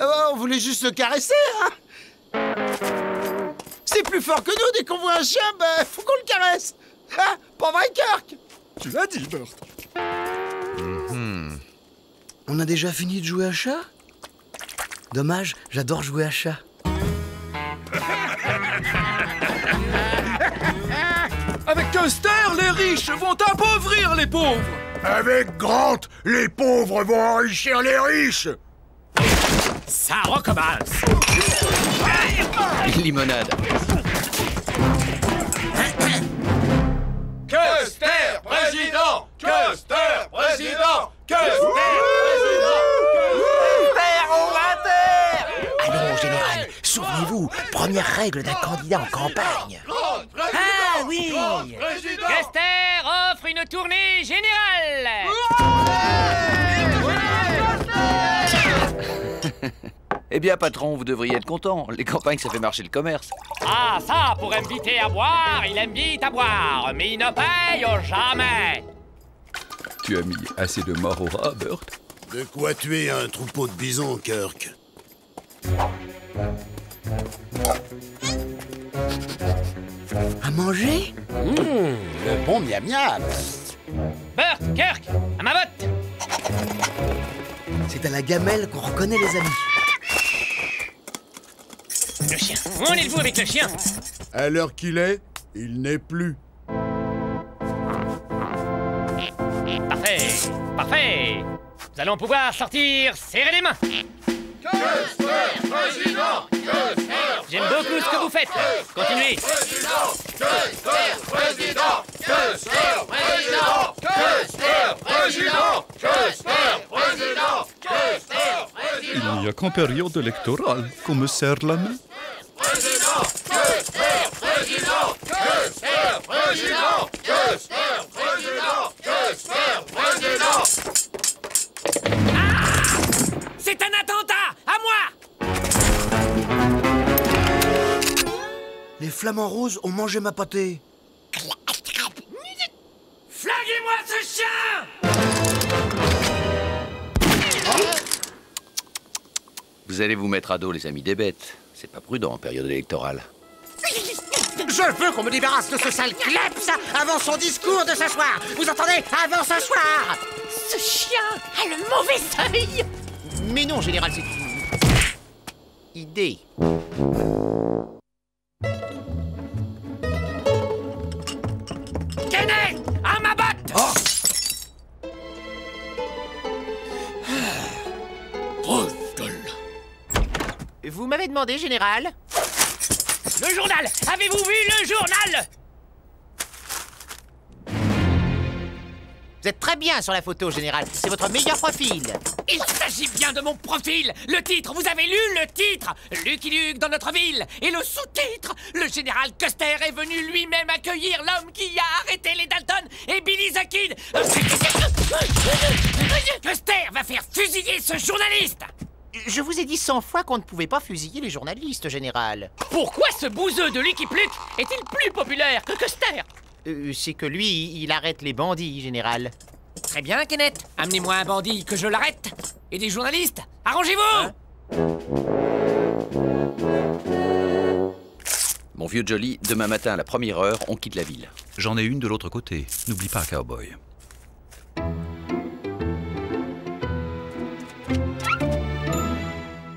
Oh, on voulait juste le caresser, hein? C'est plus fort que nous, dès qu'on voit un chien, ben, faut qu'on le caresse. Ah, pas vrai, Kirk? Tu l'as dit, Bert. On a déjà fini de jouer à chat? Dommage, j'adore jouer à chat. Avec Custer, les riches vont appauvrir les pauvres. Avec Grant, les pauvres vont enrichir les riches. Ça recommence. Limonade. Custer président! Custer président! Custer président! Allons, général, souvenez-vous, première règle d'un candidat en campagne. Ah oui! Custer offre une tournée générale. Eh bien, patron, vous devriez être content. Les campagnes, ça fait marcher le commerce. Ah, ça, pour inviter à boire, il invite à boire, mais il ne paye jamais. Tu as mis assez de morts au rat, Bert? De quoi tuer un troupeau de bisons, Kirk? À manger? Le bon miam-miam. Bert, Kirk, à ma botte. C'est à la gamelle qu'on reconnaît les amis. Le chien. Où en êtes-vous avec le chien? À l'heure qu'il est, il n'est plus. Parfait, parfait. Nous allons pouvoir sortir serrer les mains. Custer président! Custer! J'aime beaucoup ce que vous faites. Continuez. Président! Custer président! Custer président! Custer président! Custer président! Custer président! Il n'y a qu'en période électorale qu'on me serre la main. Président! Custer président! Custer président! Custer président! Custer président! C'est un attentat! À moi! Les flamants roses ont mangé ma pâtée. Flaguez-moi ce chien! Vous allez vous mettre à dos, les amis des bêtes. C'est pas prudent en période électorale. Je veux qu'on me débarrasse de ce sale kleps avant son discours de ce soir. Vous entendez? Avant ce soir. Ce chien a le mauvais seuil. Mais non, général, c'est une idée. Kenneth, à ma botte! Vous m'avez demandé, général? Le journal! Avez-vous vu le journal? Vous êtes très bien sur la photo, général. C'est votre meilleur profil. Il s'agit bien de mon profil. Le titre, vous avez lu le titre? Lucky Luke dans notre ville. Et le sous-titre, le général Custer est venu lui-même accueillir l'homme qui a arrêté les Dalton et Billy the Kid. Custer va faire fusiller ce journaliste. Je vous ai dit 100 fois qu'on ne pouvait pas fusiller les journalistes, général. Pourquoi ce bouseux de Lucky Luke est-il plus populaire que Custer? C'est que lui, il arrête les bandits, général. Très bien, Kenneth. Amenez-moi un bandit que je l'arrête. Et des journalistes. Arrangez-vous. Mon vieux Jolly, demain matin à la première heure, on quitte la ville. J'en ai une de l'autre côté. N'oublie pas, cowboy.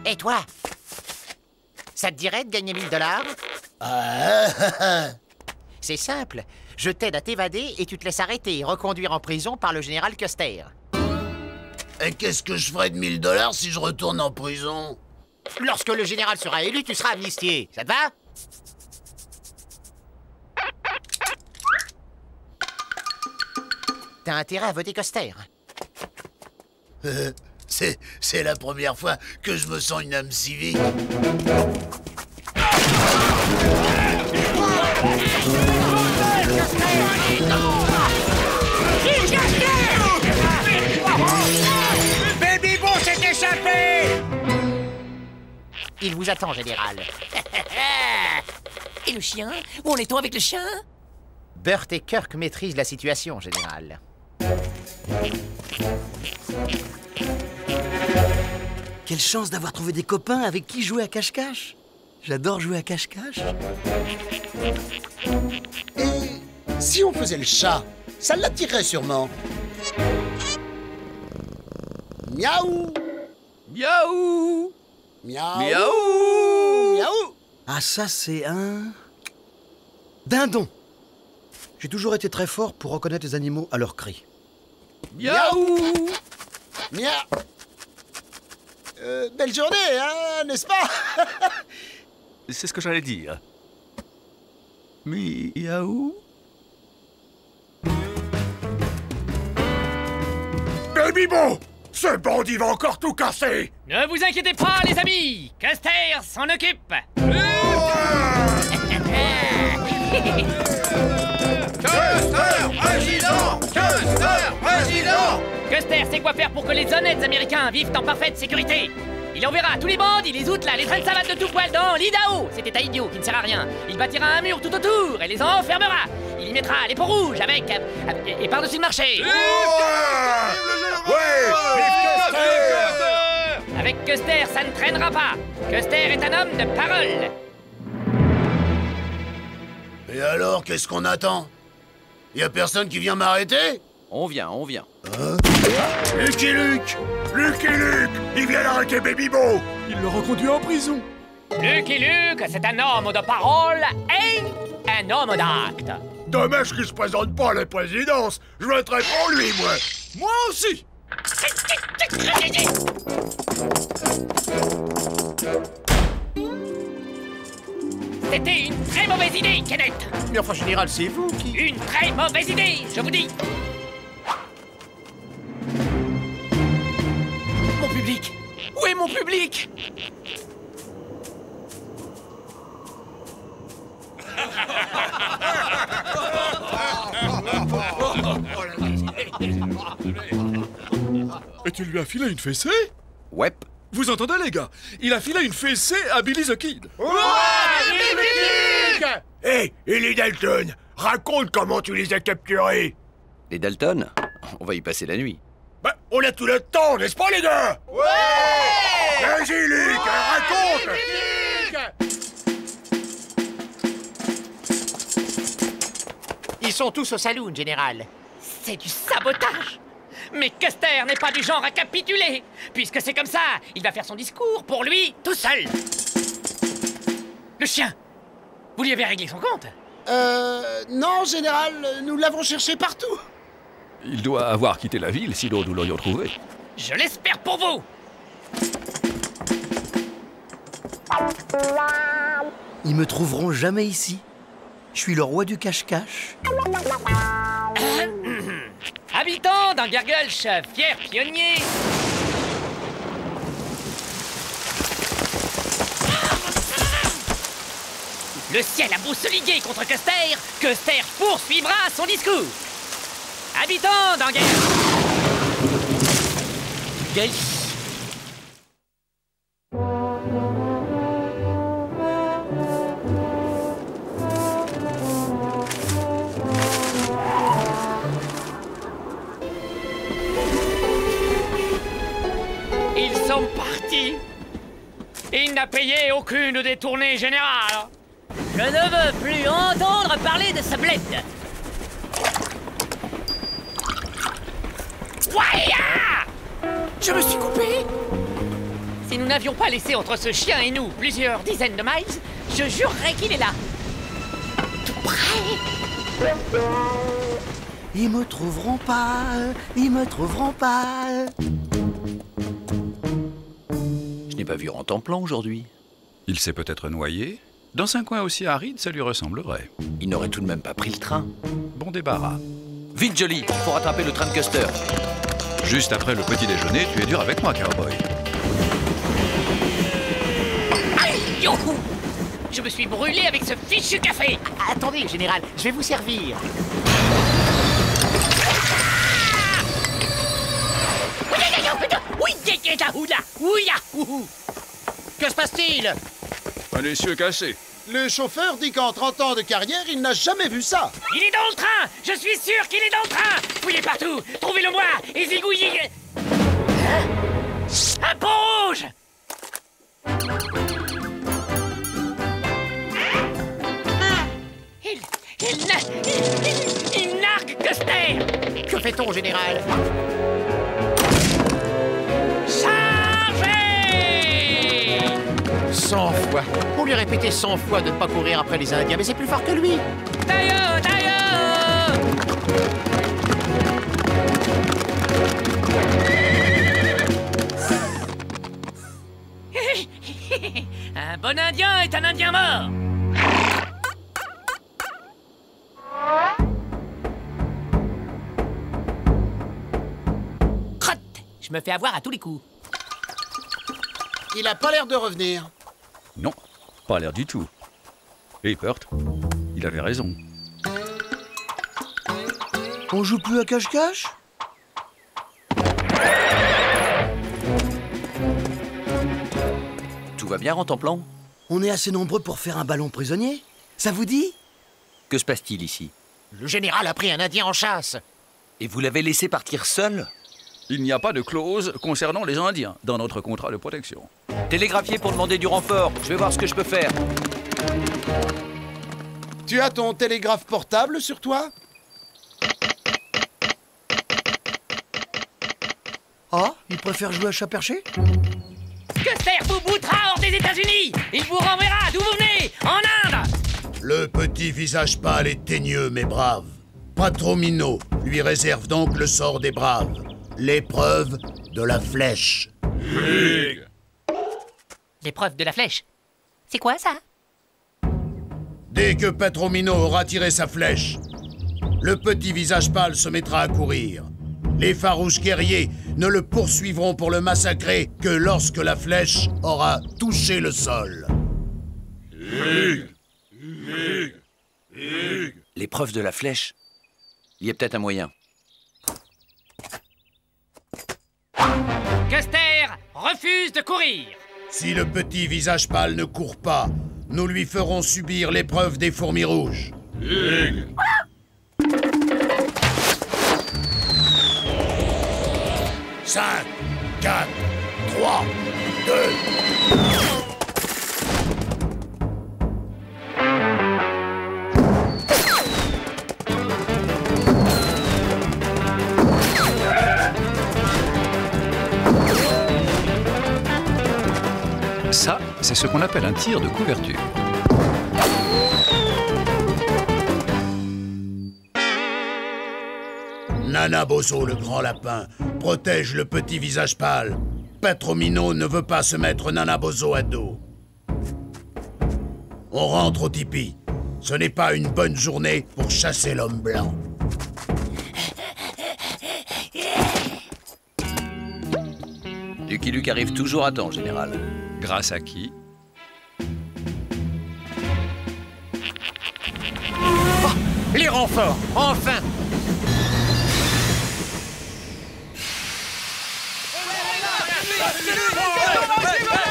Et toi? Ça te dirait de gagner 1000 $? C'est simple. Je t'aide à t'évader et tu te laisses arrêter et reconduire en prison par le général Custer. Et qu'est-ce que je ferai de 1000 $ si je retourne en prison? Lorsque le général sera élu, tu seras amnistié. Ça te va? T'as intérêt à voter Custer. C'est la première fois que je me sens une âme civique. Baby Bo s'est échappé! Il vous attend, général. Et le chien? Où en est-on avec le chien? Burt et Kirk maîtrisent la situation, général. Quelle chance d'avoir trouvé des copains avec qui jouer à cache-cache. J'adore jouer à cache-cache. Et si on faisait le chat, ça l'attirerait sûrement. Miaou! Miaou! Miaou! Miaou! Miaou! Ah, ça, c'est un... dindon. J'ai toujours été très fort pour reconnaître les animaux à leurs cris. Miaou! Miaou! Belle journée, hein, n'est-ce pas? C'est ce que j'allais dire. Miaou? Baby Bo! Ce bandit va encore tout casser! Ne vous inquiétez pas, les amis! Custer s'en occupe! Custer président! Custer président! Custer sait quoi faire pour que les honnêtes Américains vivent en parfaite sécurité. Il enverra tous les bandits, les outlas, les trains de savate de tout poil dans l'Idaho, cet état idiot qui ne sert à rien. Il bâtira un mur tout autour et les enfermera. Il y mettra les peaux rouges avec et par-dessus le marché. Avec Custer, ça ne traînera pas. Custer est un homme de parole. Et alors, qu'est-ce qu'on attend? Y a personne qui vient m'arrêter? On vient, on vient. Lucky Luke! Lucky Luke! Il vient d'arrêter Baby Bo! Il le reconduit en prison. Lucky Luke, c'est un homme de parole et un homme d'acte. Dommage qu'il se présente pas à la présidence. Je voterai pour lui, moi. Moi aussi. C'était une très mauvaise idée, Kenneth. Mais enfin, général, c'est vous qui... Une très mauvaise idée, je vous dis. Mon public! Où est mon public? Et tu lui as filé une fessée? Ouais. Vous entendez, les gars? Il a filé une fessée à Billy the Kid. Hé, et les Dalton? Raconte comment tu les as capturés. Les Dalton? On va y passer la nuit. Bah, on a tout le temps, n'est-ce pas, les gars? Ouais! Vas-y, Luc, raconte! Ils sont tous au saloon, général. C'est du sabotage. Mais Custer n'est pas du genre à capituler. Puisque c'est comme ça, il va faire son discours pour lui, tout seul. Le chien, vous lui avez réglé son compte? Non, général, nous l'avons cherché partout. Il doit avoir quitté la ville, sinon nous l'aurions trouvé. Je l'espère pour vous. Ils me trouveront jamais ici. Je suis le roi du cache-cache. Habitant d'Angergulch, fier pionnier. Le ciel a beau se liguer contre Custer, Custer poursuivra son discours. Habitant d'Angergulch. payé aucune des tournées générales. Je ne veux plus entendre parler de ce bled. Waya! Je me suis coupé. Si nous n'avions pas laissé entre ce chien et nous plusieurs dizaines de miles, je jurerais qu'il est là. Tout près. Ils me trouveront pas, ils me trouveront pas. Je n'ai pas vu Rantanplan aujourd'hui. Il s'est peut-être noyé. Dans un coin aussi aride, ça lui ressemblerait. Il n'aurait tout de même pas pris le train. Bon débarras. Vite, Jolie, il faut rattraper le train de Custer. Juste après le petit déjeuner, tu es dur avec moi, cowboy. Aïe, youhou! Je me suis brûlé avec ce fichu café. Attendez, général, je vais vous servir. Que se passe-t-il? Un essieu cassé. Le chauffeur dit qu'en 30 ans de carrière, il n'a jamais vu ça. Il est dans le train! Je suis sûr qu'il est dans le train! Fouillez partout! Trouvez-le moi! Et zigouillez! Un pont rouge! Il nargue Custer! Que fait-on, général? Chargez! 100 fois. Pour lui répéter 100 fois de ne pas courir après les Indiens, mais c'est plus fort que lui. Taillot! Taillot! Un bon Indien est un Indien mort! Crotte! Je me fais avoir à tous les coups. Il a pas l'air de revenir. Non, pas l'air du tout. Et Peart, il avait raison. On joue plus à cache-cache? Tout va bien, Rantanplan? On est assez nombreux pour faire un ballon prisonnier. Ça vous dit? Que se passe-t-il ici? Le général a pris un Indien en chasse. Et vous l'avez laissé partir seul? Il n'y a pas de clause concernant les Indiens dans notre contrat de protection. Télégraphier pour demander du renfort. Je vais voir ce que je peux faire. Tu as ton télégraphe portable sur toi? Ah, il préfère jouer à chat perché? Custer vous boutera hors des États-Unis! Il vous renverra d'où vous venez, en Inde! Le petit visage pâle et teigneux, mais brave. Patromino lui réserve donc le sort des braves. L'épreuve de la flèche. L'épreuve de la flèche. C'est quoi ça? Dès que Patromino aura tiré sa flèche, le petit visage pâle se mettra à courir. Les farouches guerriers ne le poursuivront pour le massacrer que lorsque la flèche aura touché le sol. L'épreuve de la flèche. Il y a peut-être un moyen. Custer refuse de courir. Si le petit visage pâle ne court pas, nous lui ferons subir l'épreuve des fourmis rouges. 5, 4, 3, 2... Ça, c'est ce qu'on appelle un tir de couverture. Nana Bozo, le grand lapin, protège le petit visage pâle. Patromino ne veut pas se mettre Nana Bozo à dos. On rentre au tipi. Ce n'est pas une bonne journée pour chasser l'homme blanc. Lucky Luke arrive toujours à temps, général. Grâce à qui? Oh, les renforts, enfin!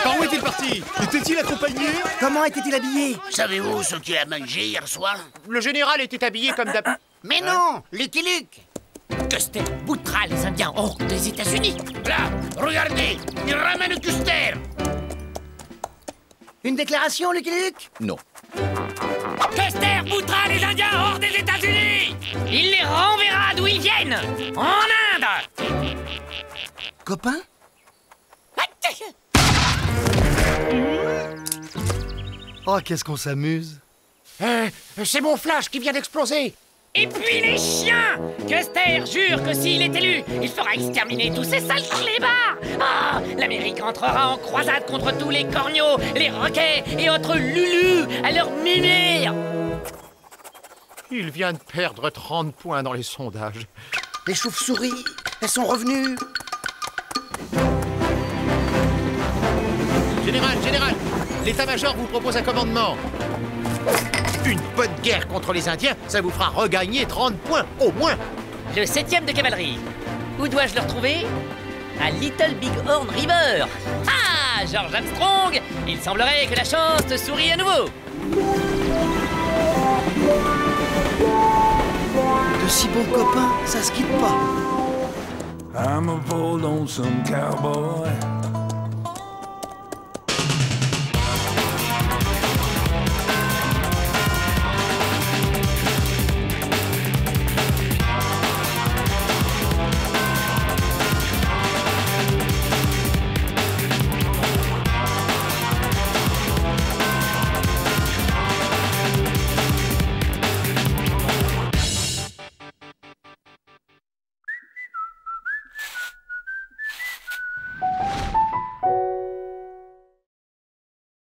Par où est-il parti? Était-il accompagné? Comment était-il habillé? Savez-vous ce qu'il a mangé hier soir? Le général était habillé comme d'hab... Mais non, Lucky Luke! Custer boutera les Indiens hors des États-Unis. Là, regardez, il ramène Custer! Une déclaration, Lucky Luke? Non. Custer boutera les Indiens hors des États-Unis. Il les renverra d'où ils viennent, en Inde. Copain? Oh, qu'est-ce qu'on s'amuse. C'est mon flash qui vient d'exploser. Et puis les chiens! Custer jure que s'il est élu, il fera exterminer tous ces sales clébards! Ah! L'Amérique entrera en croisade contre tous les corneaux, les roquets et autres lulus à leur mimir! Il vient de perdre 30 points dans les sondages. Les chauves-souris, elles sont revenues. Général, l'état-major vous propose un commandement. Une bonne guerre contre les Indiens, ça vous fera regagner 30 points, au moins. Le 7e de cavalerie. Où dois-je le retrouver? À Little Big Horn River. Ah, George Armstrong! Il semblerait que la chance te sourie à nouveau. De si bons copains, ça se quitte pas. I'm a bold lonesome cowboy.